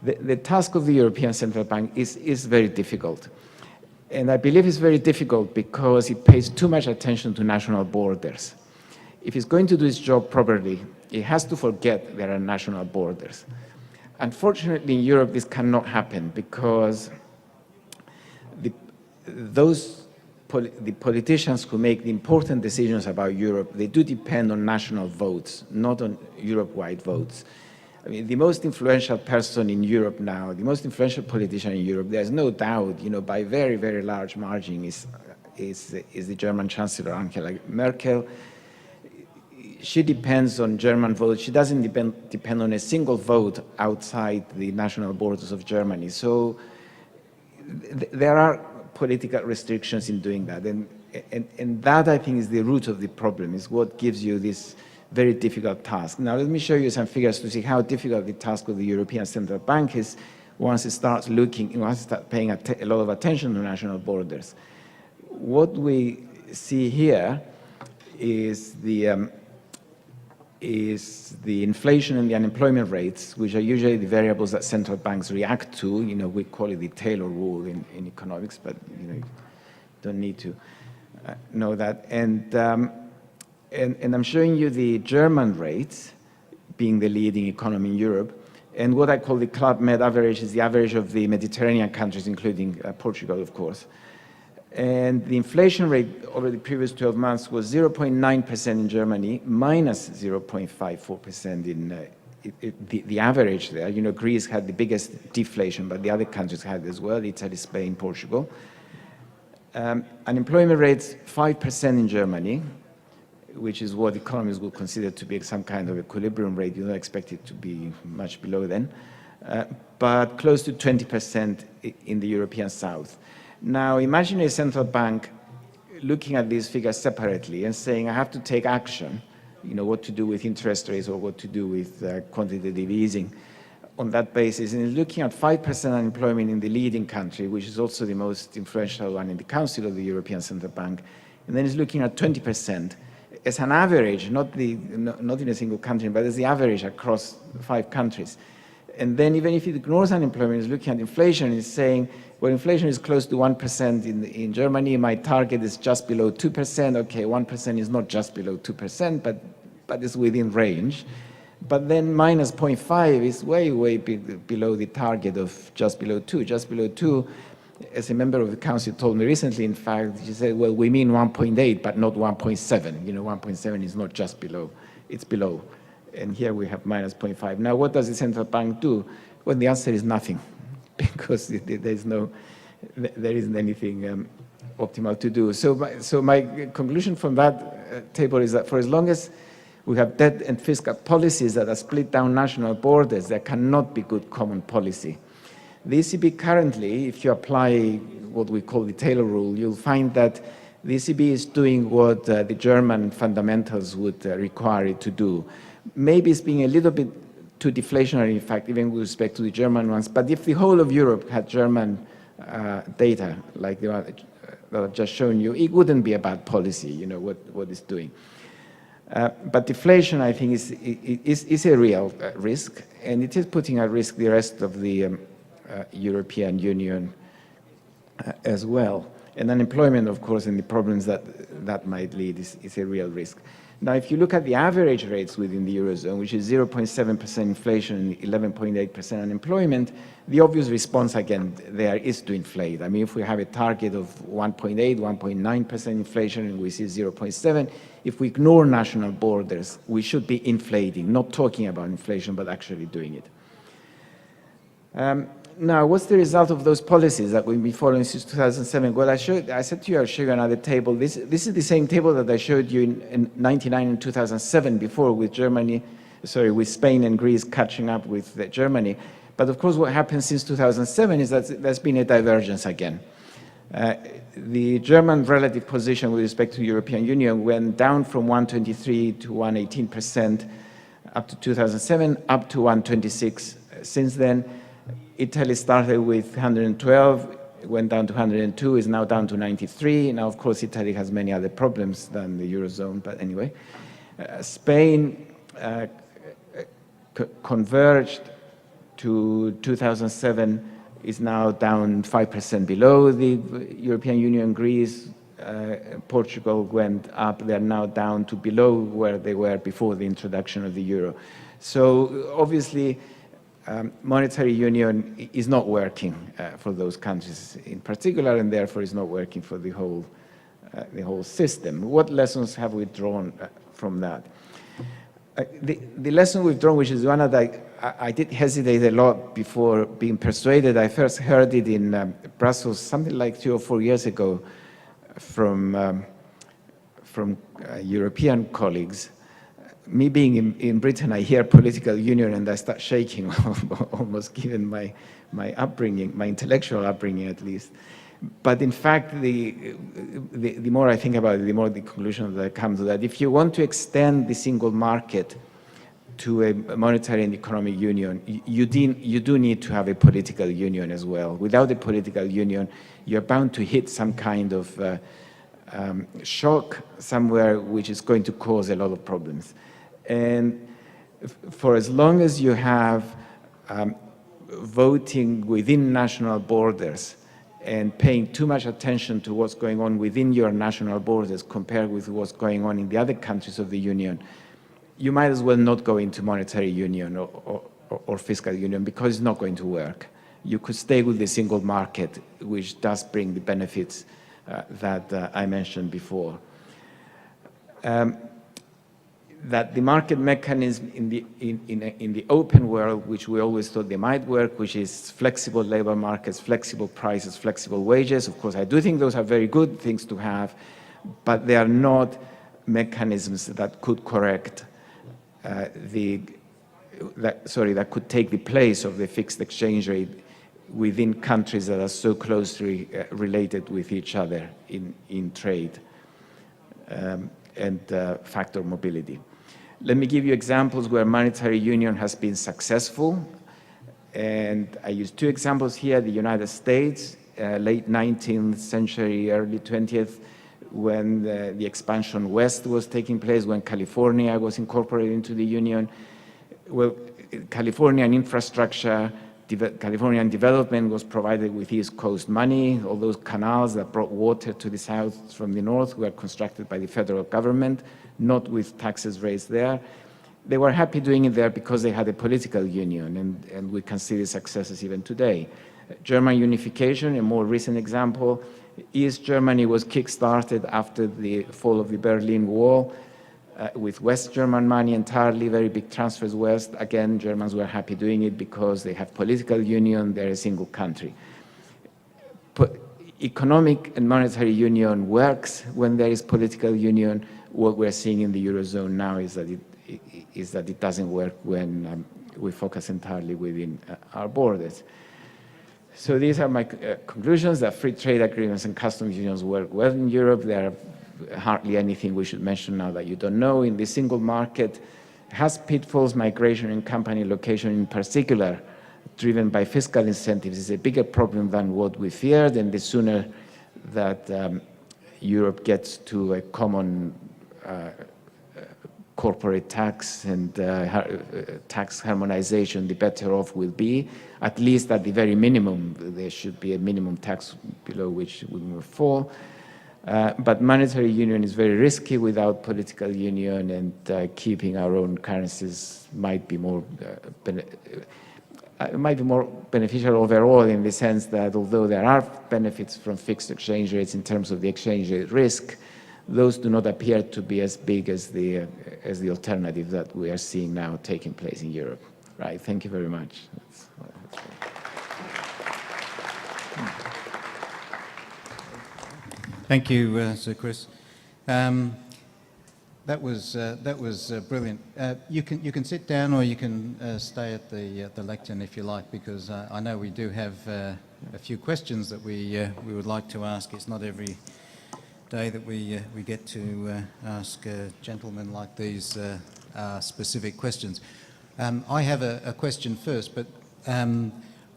The task of the European Central Bank is very difficult. And I believe it's very difficult because it pays too much attention to national borders. If it's going to do its job properly, it has to forget there are national borders. Unfortunately, in Europe, this cannot happen because the politicians who make the important decisions about Europe, they do depend on national votes, not on Europe-wide votes. I mean, the most influential person in Europe now, the most influential politician in Europe, there's no doubt, by very, very large margin, is the German Chancellor Angela Merkel. She depends on German votes. She doesn't depend on a single vote outside the national borders of Germany. So there are political restrictions in doing that. And that, I think, is the root of the problem, is what gives you this very difficult task. Now, let me show you some figures to see how difficult the task of the European Central Bank is once it starts paying a lot of attention to national borders. What we see here is the inflation and the unemployment rates, which are usually the variables that central banks react to. We call it the Taylor rule in economics, but you don't need to know that. And I'm showing you the German rates, being the leading economy in Europe. And what I call the Club Med average is the average of the Mediterranean countries, including Portugal, of course. And the inflation rate over the previous 12 months was 0.9% in Germany, minus 0.54% in the average there. Greece had the biggest deflation, but the other countries had as well, Italy, Spain, Portugal. Unemployment rates 5% in Germany, which is what economists would consider to be some kind of equilibrium rate. You don't expect it to be much below then, but close to 20% in the European South. Now, imagine a central bank looking at these figures separately and saying, I have to take action, what to do with interest rates or what to do with quantitative easing on that basis. And looking at 5% unemployment in the leading country, which is also the most influential one in the Council of the European Central Bank, and then it's looking at 20% as an average, not in a single country, but as the average across 5 countries. And then even if it ignores unemployment, it's looking at inflation, it's saying, well, inflation is close to 1% in Germany, my target is just below 2%. Okay, 1% is not just below 2%, but it's within range. But then minus 0.5 is way below the target of just below 2. Just below 2, as a member of the council told me recently, in fact, she said, well, we mean 1.8, but not 1.7. 1.7 is not just below, it's below. And here we have minus 0.5. Now, what does the central bank do? Well, the answer is nothing, because there isn't anything optimal to do. So my conclusion from that table is that for as long as we have debt and fiscal policies that are split down national borders, there cannot be good common policy. The ECB currently, if you apply what we call the Taylor rule, you'll find that the ECB is doing what the German fundamentals would require it to do. Maybe it's being a little bit too deflationary, in fact, even with respect to the German ones. But if the whole of Europe had German data, like the one that I've just shown you, it wouldn't be a bad policy, what it's doing. But deflation, I think, is a real risk, and it is putting at risk the rest of the European Union as well. And unemployment, of course, and the problems that might lead is a real risk. Now, if you look at the average rates within the Eurozone, which is 0.7% inflation and 11.8% unemployment, the obvious response, again, there is to inflate. I mean, if we have a target of 1.8, 1.9% inflation, and we see 0.7, if we ignore national borders, we should be inflating, not talking about inflation, but actually doing it. Now, what's the result of those policies that we've been following since 2007? Well, I said to you, I'll show you another table. This is the same table that I showed you in 99 and 2007 before with with Spain and Greece catching up with Germany. But of course, what happened since 2007 is that there's been a divergence again. The German relative position with respect to the European Union went down from 123 to 118% up to 2007, up to 126 since then. Italy started with 112, went down to 102, is now down to 93. Now, of course, Italy has many other problems than the Eurozone, but anyway. Spain converged to 2007, is now down 5% below the European Union. Greece, Portugal went up. They're now down to below where they were before the introduction of the euro. So obviously, monetary union is not working for those countries in particular, and therefore is not working for the whole system. What lessons have we drawn from that? The lesson we've drawn, which is one that I did hesitate a lot before being persuaded. I first heard it in Brussels something like 3 or 4 years ago from European colleagues. Me being in Britain, I hear political union and I start shaking, almost given my upbringing, my intellectual upbringing at least. But in fact, the more I think about it, the more the conclusion that I come to that if you want to extend the single market to a monetary and economic union, you do need to have a political union as well. Without a political union, you're bound to hit some kind of shock somewhere which is going to cause a lot of problems. And for as long as you have voting within national borders and paying too much attention to what's going on within your national borders compared with what's going on in the other countries of the Union, you might as well not go into monetary union or fiscal union, because it's not going to work. You could stay with the single market, which does bring the benefits that I mentioned before. that the market mechanism in the open world, which we always thought they might work, which is flexible labor markets, flexible prices, flexible wages. Of course, I do think those are very good things to have, but they are not mechanisms that could correct that could take the place of the fixed exchange rate within countries that are so closely related with each other in trade and factor mobility. Let me give you examples where monetary union has been successful. And I use two examples here: the United States, late 19th century, early 20th, when the expansion west was taking place, when California was incorporated into the union. Well, Californian infrastructure, Californian development was provided with East Coast money. All those canals that brought water to the south from the north were constructed by the federal government, not with taxes raised there. They were happy doing it there because they had a political union, and we can see the successes even today. German unification, a more recent example. East Germany was kick-started after the fall of the Berlin Wall with West German money entirely, very big transfers west. Again, Germans were happy doing it because they have political union, they're a single country. Economic and monetary union works when there is political union. What we're seeing in the Eurozone now is that it doesn't work when we focus entirely within our borders. So these are my conclusions, that free trade agreements and customs unions work well in Europe. There are hardly anything we should mention now that you don't know. In the single market has pitfalls, migration and company location in particular, driven by fiscal incentives, is a bigger problem than what we feared, and the sooner that Europe gets to a common corporate tax and tax harmonization, the better off we'll be. At least at the very minimum, there should be a minimum tax below which we will fall. But monetary union is very risky without political union, and keeping our own currencies might be more beneficial overall, in the sense that although there are benefits from fixed exchange rates in terms of the exchange rate risk, those do not appear to be as big as the alternative that we are seeing now taking place in Europe. Right, thank you very much. Thank you, Sir Chris. That was brilliant. You can sit down, or you can stay at the lectern if you like, because I know we do have a few questions that we would like to ask. It's not every day that we get to ask gentlemen like these specific questions. I have a question first, but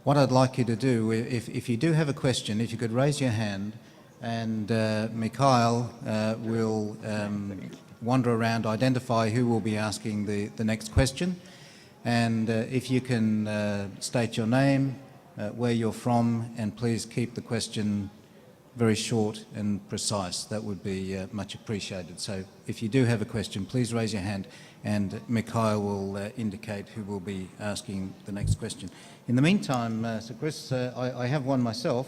what I'd like you to do, if you do have a question, if you could raise your hand, and Mikhail will wander around, identify who will be asking the next question, and if you can state your name, where you're from, and please keep the question very short and precise. That would be much appreciated. So if you do have a question, please raise your hand, and Mikhail will indicate who will be asking the next question. In the meantime, Sir Chris, I have one myself.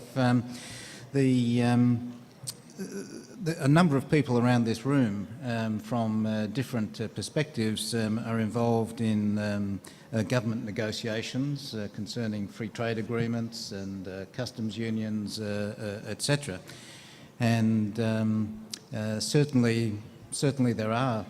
A number of people around this room from different perspectives are involved in government negotiations concerning free trade agreements and customs unions, etc. And certainly there are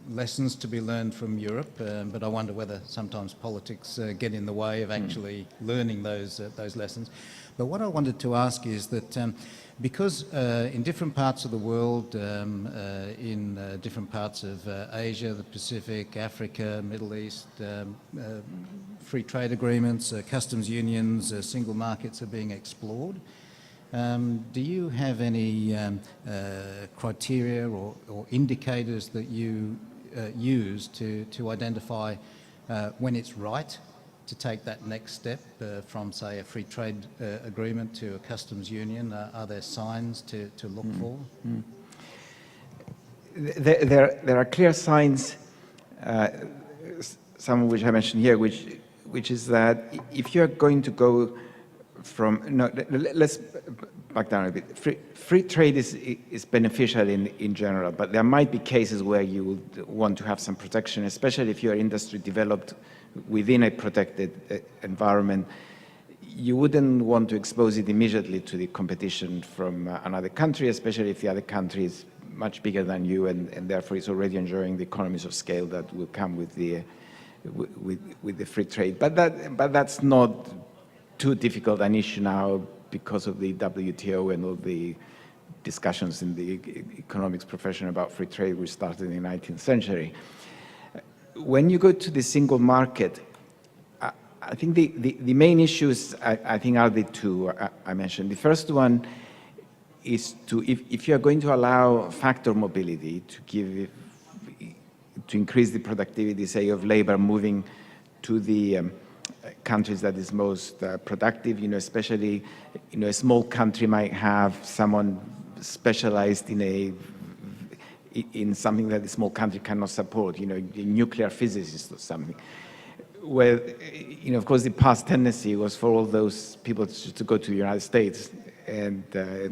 lessons to be learned from Europe, but I wonder whether sometimes politics get in the way of actually learning those lessons. But what I wanted to ask is that because in different parts of the world, in different parts of Asia, the Pacific, Africa, Middle East, free trade agreements, customs unions, single markets are being explored. Do you have any criteria or indicators that you use to identify when it's right to take that next step from, say, a free trade agreement to a customs union? Are there signs to look for? There are clear signs, some of which I mentioned here, which is that if you're going to go let's back down a bit. Free trade is beneficial in general, but there might be cases where you would want to have some protection, especially if your industry developed within a protected environment. You wouldn't want to expose it immediately to the competition from another country, especially if the other country is much bigger than you, and therefore is already enjoying the economies of scale that will come with the free trade. But that's not too difficult an issue now because of the WTO and all the discussions in the economics profession about free trade, which started in the 19th century. When you go to the single market, I think the main issues, I think, are the two I mentioned. The first one is if you're going to allow factor mobility to increase the productivity, say, of labor moving to the countries that is most productive, especially, a small country might have someone specialized in something that the small country cannot support, a nuclear physicist or something. Well, of course, the past tendency was for all those people to go to the United States and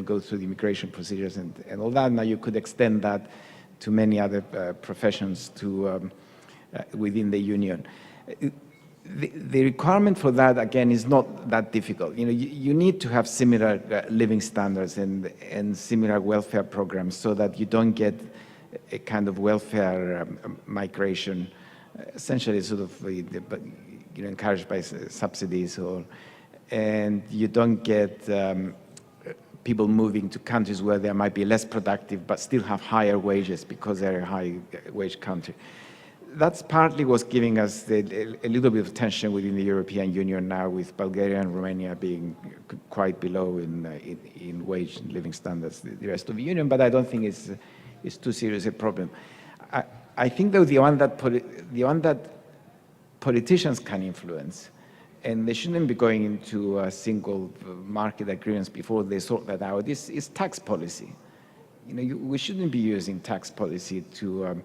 go through the immigration procedures and all that. Now you could extend that to many other professions within the union. The requirement for that, again, is not that difficult. You need to have similar living standards and similar welfare programs so that you don't get a kind of welfare migration, essentially sort of encouraged by subsidies, and you don't get people moving to countries where they might be less productive but still have higher wages because they're a high wage country. That's partly what's giving us a little bit of tension within the European Union now, with Bulgaria and Romania being quite below in wage and living standards the rest of the Union, but I don't think it's too serious a problem. I think, though, the one that politicians can influence, and they shouldn't be going into single market agreements before they sort that out, is tax policy. We shouldn't be using tax policy to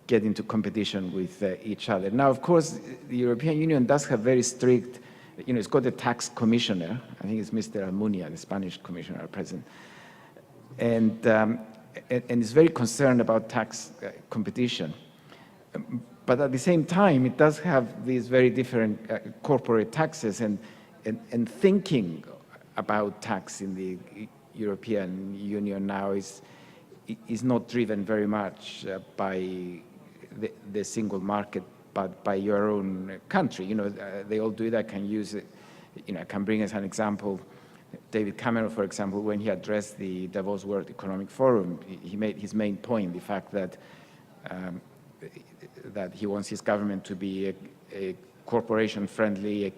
get into competition with each other. Now, of course, the European Union does have very strict, it's got a tax commissioner. I think it's Mr. Almunia, the Spanish commissioner at present. And is very concerned about tax competition. But at the same time, it does have these very different corporate taxes, and thinking about tax in the European Union now is not driven very much by the single market, but by your own country. They all do it. I can use it. I can bring as an example David Cameron, for example, when he addressed the Davos World Economic Forum. He made his main point, the fact that that he wants his government to be a corporation-friendly,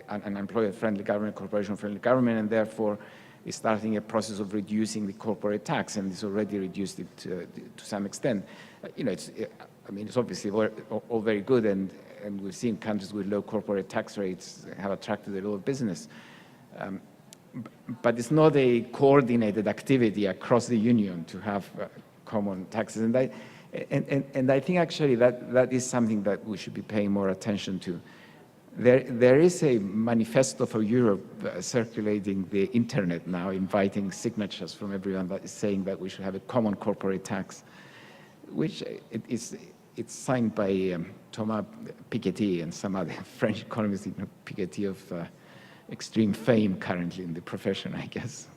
an employer-friendly government, corporation-friendly government, and therefore is starting a process of reducing the corporate tax, and it's already reduced it to some extent. It's obviously all very good, and we've seen countries with low corporate tax rates have attracted a lot of business. But it's not a coordinated activity across the union to have common taxes, and I think actually that is something that we should be paying more attention to. There is a manifesto for Europe circulating the internet now, inviting signatures from everyone that is saying that we should have a common corporate tax, which it's signed by Thomas Piketty and some other French economists, Piketty of extreme fame currently in the profession, I guess,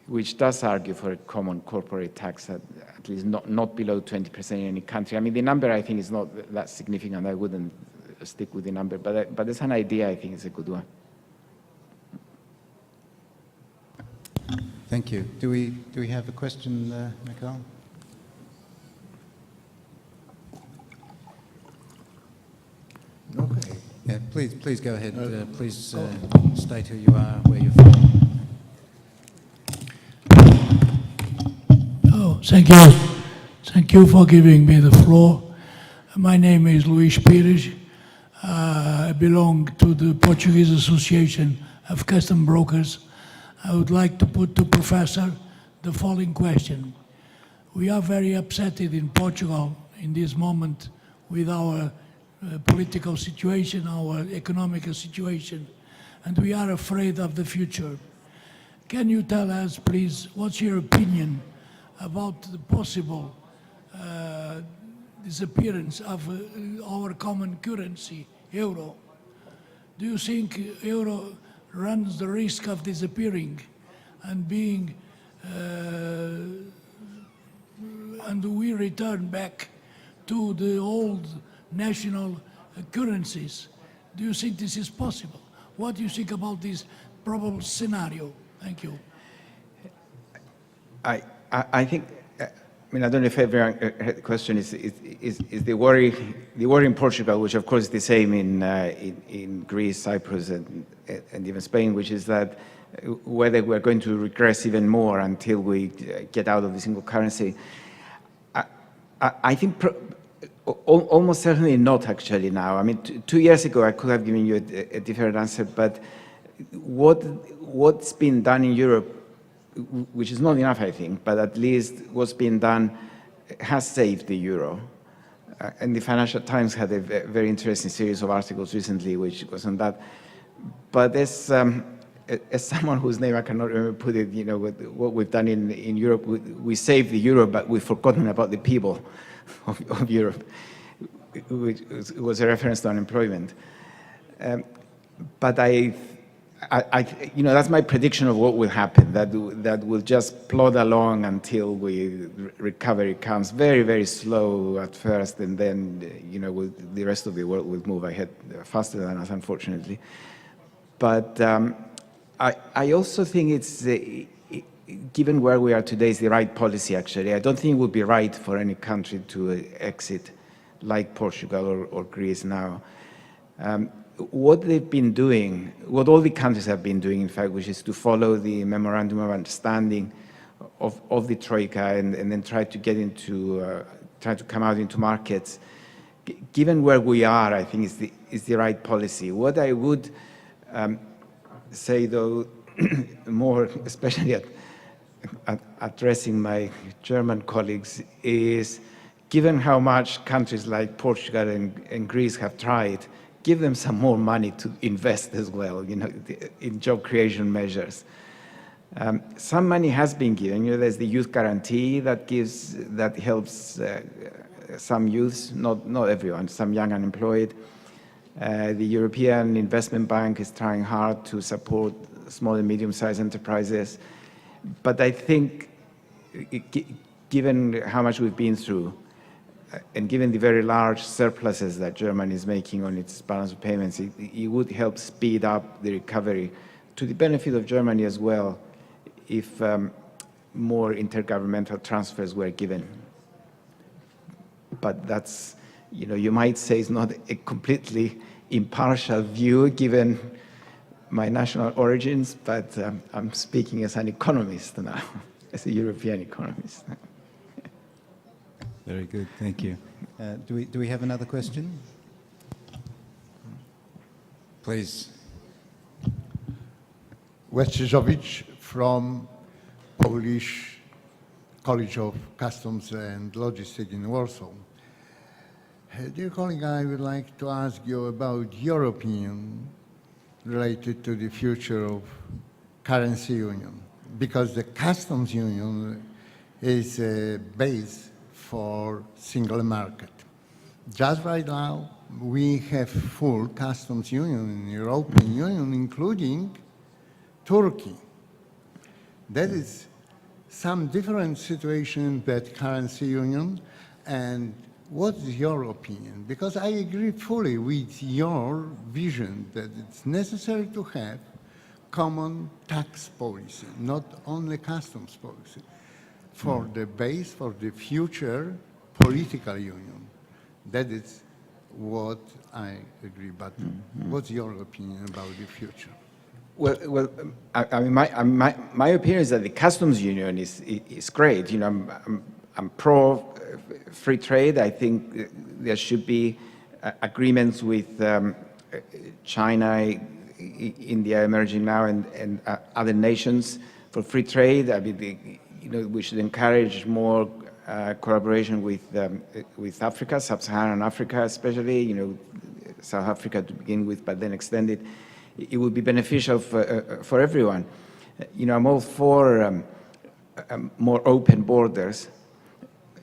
which does argue for a common corporate tax at least not below 20% in any country. The number I think is not that significant. I wouldn't stick with the number, but as an idea, I think it's a good one. Thank you. Do we have a question, Mikhail? Okay. Yeah, please go ahead. Please state who you are, where you're from. Oh, thank you. Thank you for giving me the floor. My name is Luís Pires. I belong to the Portuguese Association of Custom Brokers. I would like to put to Professor the following question. We are very upset in Portugal in this moment with our political situation, our economic situation, and we are afraid of the future. Can you tell us, please, what's your opinion about the possible disappearance of our common currency, euro? Do you think euro runs the risk of disappearing and being, and we return back to the old national currencies? Do you think this is possible? What do you think about this probable scenario? Thank you. I think, I mean, I don't know if everyone heard the question is the worry in Portugal, which of course is the same in Greece, Cyprus, and even Spain, which is that whether we're going to regress even more until we get out of the single currency. I think almost certainly not actually now. I mean, 2 years ago I could have given you a different answer, but what's been done in Europe, which is not enough, I think, but at least what's been done has saved the euro. And the Financial Times had a very interesting series of articles recently, which was on that. But as someone whose name I cannot remember put it, you know, what we've done in Europe, we saved the euro, but we've forgotten about the people of Europe, which was a reference to unemployment. But you know, that's my prediction of what will happen, that will just plod along until recovery comes very, very slow at first, and then, you know, the rest of the world will move ahead faster than us, unfortunately. But I also think it's, given where we are today, is the right policy, actually. I don't think it would be right for any country to exit like Portugal or Greece now. What they've been doing, what all the countries have been doing, in fact, which is to follow the memorandum of understanding of the Troika and then try to get into, try to come out into markets. Given where we are, I think is the right policy. What I would say, though, more especially addressing my German colleagues, is given how much countries like Portugal and Greece have tried, give them some more money to invest as well, you know, in job creation measures. Some money has been given. You know, there's the youth guarantee that helps some youths, not everyone, some young unemployed. The European Investment Bank is trying hard to support small and medium-sized enterprises. But I think, given how much we've been through, and given the very large surpluses that Germany is making on its balance of payments, it would help speed up the recovery to the benefit of Germany as well if more intergovernmental transfers were given. But that's, you know, you might say it's not a completely impartial view given my national origins, but I'm speaking as an economist now, as a European economist. Very good, thank you. Do we have another question? Please. Wojciechowicz from Polish College of Customs and Logistics in Warsaw. Dear colleague, I would like to ask you about your opinion related to the future of currency union, because the customs union is a base for single market. Just right now, we have full customs union in the European Union, including Turkey. That is some different situation that currency union. And what is your opinion? Because I agree fully with your vision that it's necessary to have common tax policy, not only customs policy, for the base for the future political union. That is what I agree. But what's your opinion about the future? Well, I mean, my opinion is that the customs union is great. You know, I'm pro free trade. I think there should be agreements with China, India emerging now, and other nations for free trade. I mean, you know, we should encourage more collaboration with Africa, Sub-Saharan Africa especially, you know, South Africa to begin with, but then extend it. it would be beneficial for everyone. You know, I'm all for more open borders,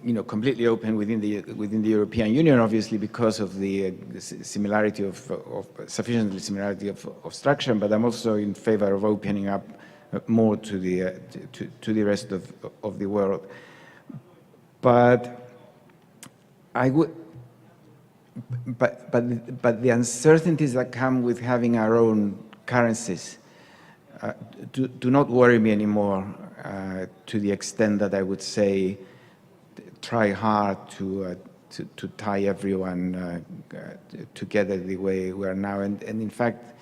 you know, completely open within the European Union, obviously, because of the similarity of sufficiently similarity of structure. But I'm also in favor of opening up more to the rest of the world. But I would. But the uncertainties that come with having our own currencies do not worry me anymore to the extent that I would say try hard to tie everyone together the way we are now. And in fact,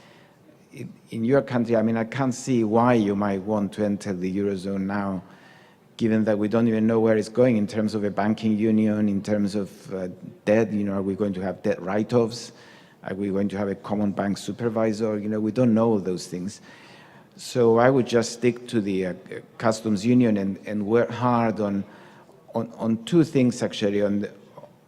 in your country, I mean, I can't see why you might want to enter the Eurozone now, given that we don't even know where it's going in terms of a banking union, in terms of debt. You know, are we going to have debt write-offs? Are we going to have a common bank supervisor? You know, we don't know those things. So I would just stick to the customs union and work hard on two things, actually,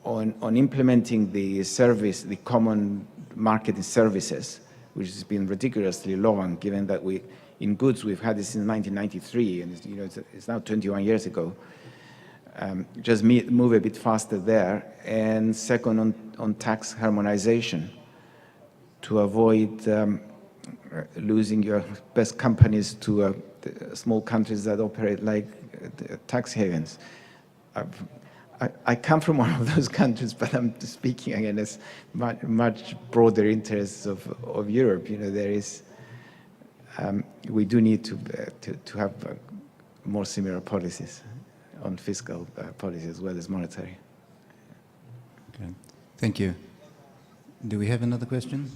on implementing the service, the common market in services, which has been ridiculously long, given that in goods, we've had this since 1993, and you know, it's now 21 years ago. Just move a bit faster there. And second, on tax harmonization, to avoid losing your best companies to small countries that operate like tax havens. I come from one of those countries, but I'm speaking again as much broader interests of Europe. You know, there is. We do need to have more similar policies on fiscal policy as well as monetary. Okay. Thank you. Do we have another question?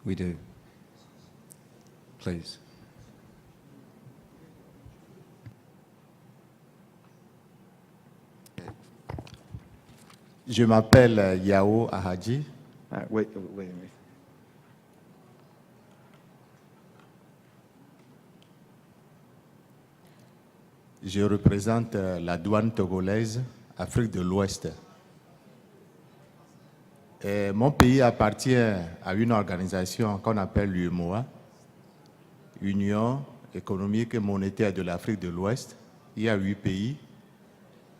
We do. Please. Je m'appelle Yao Ahadji. Wait a minute. Je représente la douane togolaise, Afrique de l'Ouest. Mon pays appartient à une organisation qu'on appelle l'UEMOA, Union économique et monétaire de l'Afrique de l'Ouest. Il y a 8 pays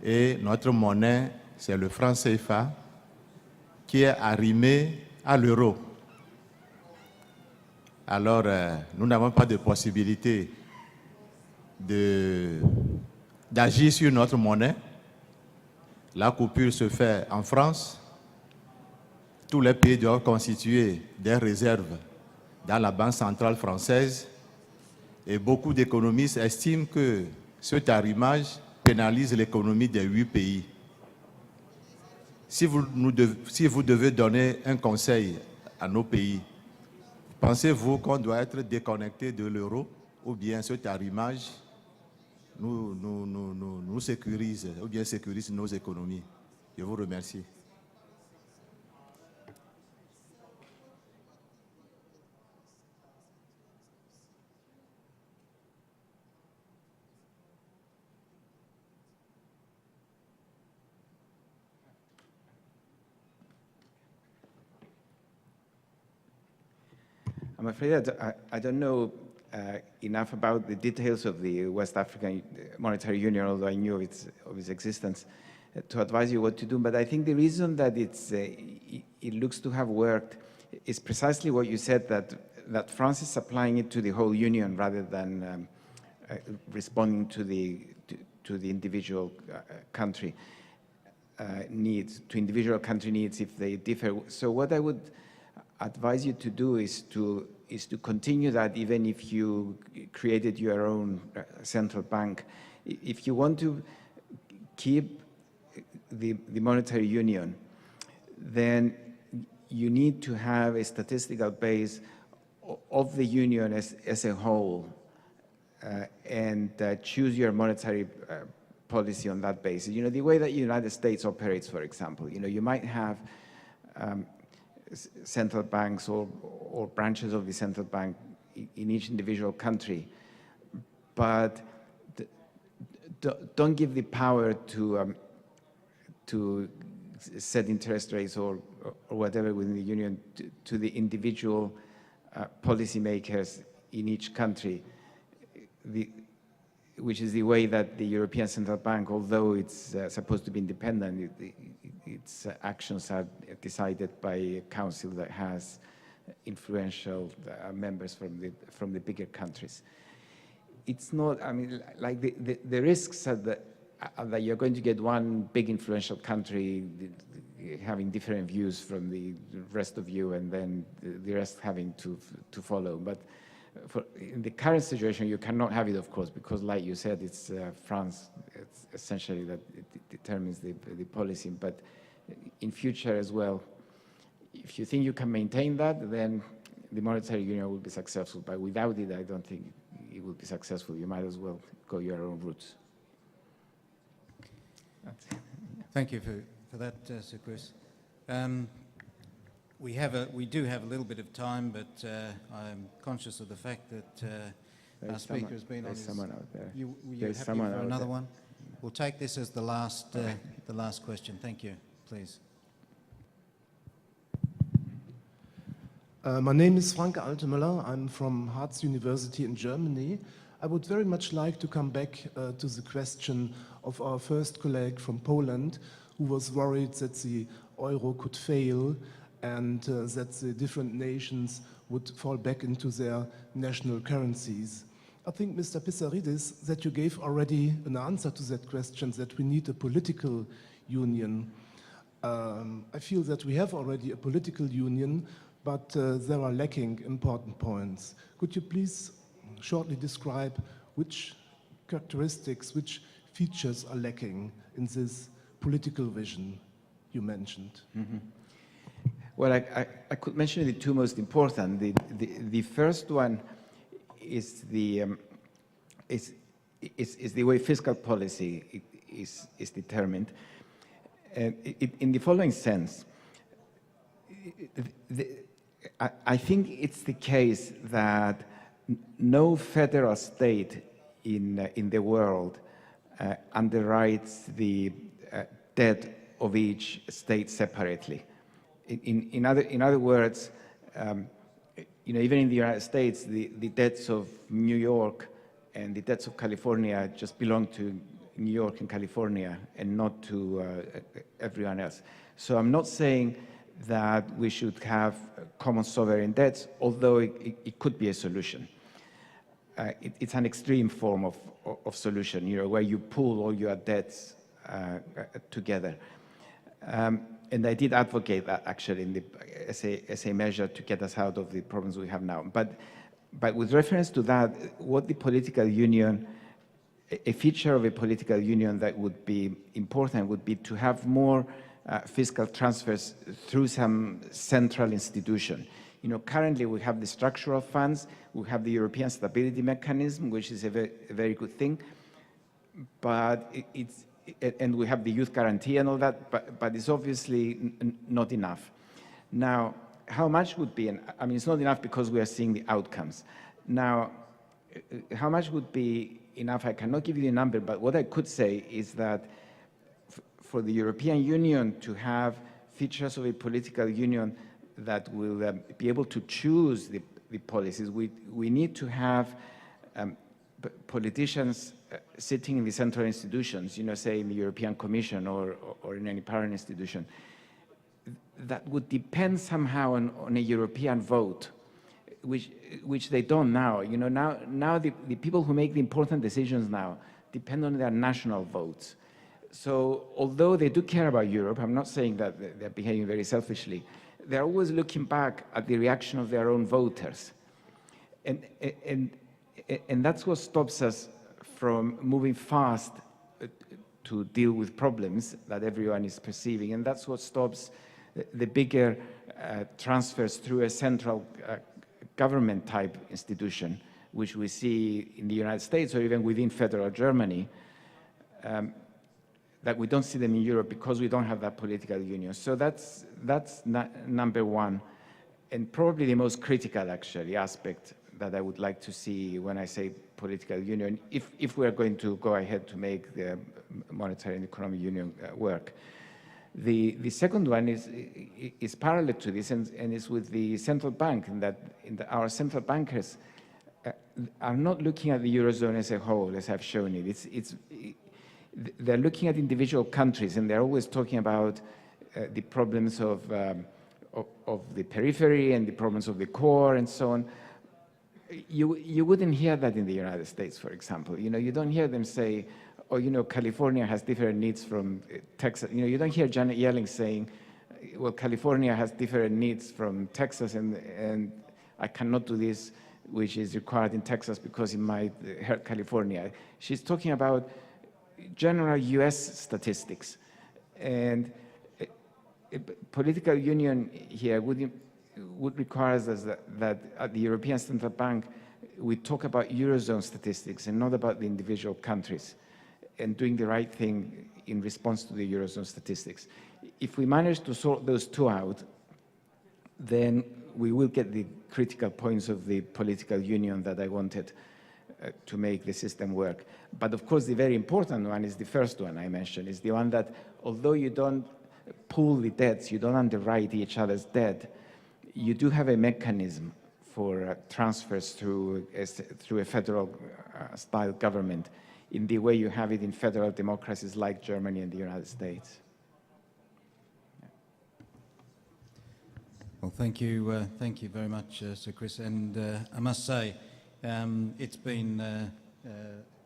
et notre monnaie, c'est le franc CFA, qui est arrimé à l'euro. Alors, nous n'avons pas de possibilité d'agir sur notre monnaie. La coupure se fait en France. Tous les pays doivent constituer des réserves dans la Banque centrale française. Et beaucoup d'économistes estiment que cet arrimage pénalise l'économie des 8 pays. Si vous devez donner un conseil à nos pays, pensez-vous qu'on doit être déconnecté de l'euro ou bien cet arrimage nous sécurise ou bien sécurise nos économies? Je vous remercie. I'm afraid I don't know enough about the details of the West African Monetary Union, although I knew of its existence, to advise you what to do. But I think the reason that it looks to have worked is precisely what you said, that France is applying it to the whole union rather than responding to the individual country needs, to individual country needs if they differ. So what I would advise you to do is to continue that, even if you created your own central bank. If you want to keep the monetary union, then you need to have a statistical base of the union as a whole, and choose your monetary policy on that basis. You know, the way that the United States operates, for example, you know, you might have central banks or branches of the central bank in each individual country, but don't give the power to set interest rates or whatever within the union to the individual policymakers in each country, which is the way that the European Central Bank, although it's supposed to be independent, its actions are decided by a council that has influential members from the bigger countries. It's not, I mean, like the risks are that you're going to get one big influential country having different views from the rest of you, and then the rest having to follow. But in the current situation, you cannot have it, of course, because, like you said, it's France. It's essentially that it determines the policy. But in future as well, if you think you can maintain that, then the monetary union will be successful. But without it, I don't think it will be successful. You might as well go your own routes. Thank you for that, Sir Chris. We do have a little bit of time, but I'm conscious of the fact that our speaker has been on his... There's someone out there. You There's happy someone for out another there. one? We'll take this as the last question. Thank you. Please. My name is Frank Altemöller. I'm from Harz University in Germany. I would very much like to come back to the question of our first colleague from Poland, who was worried that the euro could fail and that the different nations would fall back into their national currencies. I think, Mr. Pissarides, that you gave already an answer to that question, that we need a political union. I feel that we have already a political union, but there are lacking important points. Could you please shortly describe which characteristics, which features are lacking in this political vision you mentioned? Mm-hmm. Well, I could mention the two most important. The first one is the way fiscal policy is determined. In the following sense, I think it's the case that no federal state in the world underwrites the debt of each state separately. In other words, even in the United States, the debts of New York and the debts of California just belong to New York and California and not to everyone else. So I'm not saying that we should have common sovereign debts, although it could be a solution. It's an extreme form of solution, where you pool all your debts together. And I did advocate that actually as a measure to get us out of the problems we have now. But with reference to that, what the political union, a feature of a political union that would be important would be to have more fiscal transfers through some central institution. Currently we have the structural funds, we have the European Stability Mechanism, which is a very good thing, but and we have the youth guarantee and all that, but it's obviously not enough. Now, how much would be, I mean, it's not enough because we are seeing the outcomes. Now, how much would be enough? I cannot give you the number, but what I could say is that for the European Union to have features of a political union that will be able to choose the policies, we need to have politicians sitting in the central institutions, say in the European Commission or in any parent institution, that would depend somehow on a European vote, which they don't now. Now the people who make the important decisions now depend on their national votes. So although they do care about Europe, I'm not saying that they're behaving very selfishly, they're always looking back at the reaction of their own voters. And that's what stops us from moving fast to deal with problems that everyone is perceiving. And that's what stops the bigger transfers through a central government type institution, which we see in the United States or even within federal Germany, that we don't see them in Europe because we don't have that political union. So that's number one, and probably the most critical, actually, aspect that I would like to see when I say political union, if we're going to go ahead to make the monetary and economic union work. The second one is parallel to this, and is with the central bank, in that our central bankers are not looking at the Eurozone as a whole, as I've shown it. They're looking at individual countries, and they're always talking about the problems of the periphery and the problems of the core and so on. You wouldn't hear that in the United States, for example. You don't hear them say, oh, California has different needs from Texas. You don't hear Janet Yellen saying, well, California has different needs from Texas, and I cannot do this, which is required in Texas because it might hurt California. She's talking about general US statistics. And political union here would require us that at the European Central Bank, we talk about Eurozone statistics and not about the individual countries, and doing the right thing in response to the Eurozone statistics. If we manage to sort those two out, then we will get the critical points of the political union that I wanted to make the system work. But of course, the very important one is the first one I mentioned, is the one that although you don't pool the debts, you don't underwrite each other's debt, you do have a mechanism for transfers through a federal style government, in the way you have it in federal democracies like Germany and the United States. Well, thank you very much, Sir Chris. And I must say, it's been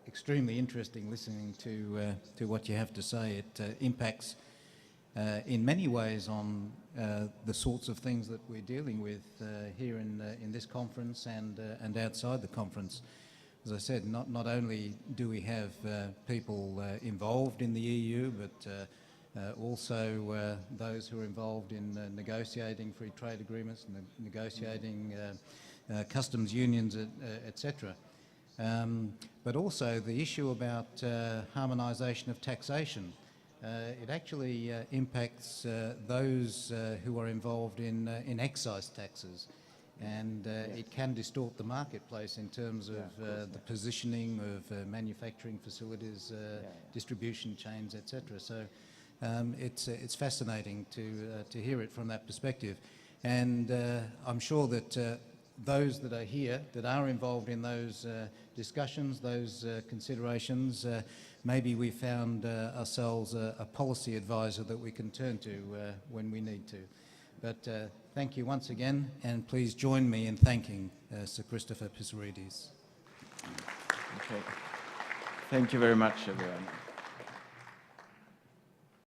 extremely interesting listening to what you have to say. It impacts in many ways on the sorts of things that we're dealing with here in this conference and outside the conference. As I said, not only do we have people involved in the EU, but also those who are involved in negotiating free trade agreements, negotiating customs unions, etc. But also the issue about harmonisation of taxation. It actually impacts those who are involved in excise taxes, and it can distort the marketplace in terms of the positioning of manufacturing facilities, distribution chains, etc. So it's fascinating to hear it from that perspective, and I'm sure that those that are here, that are involved in those discussions, those considerations, maybe we found ourselves a policy advisor that we can turn to when we need to. But thank you once again, and please join me in thanking Sir Christopher Pissarides. Okay. Thank you very much, everyone.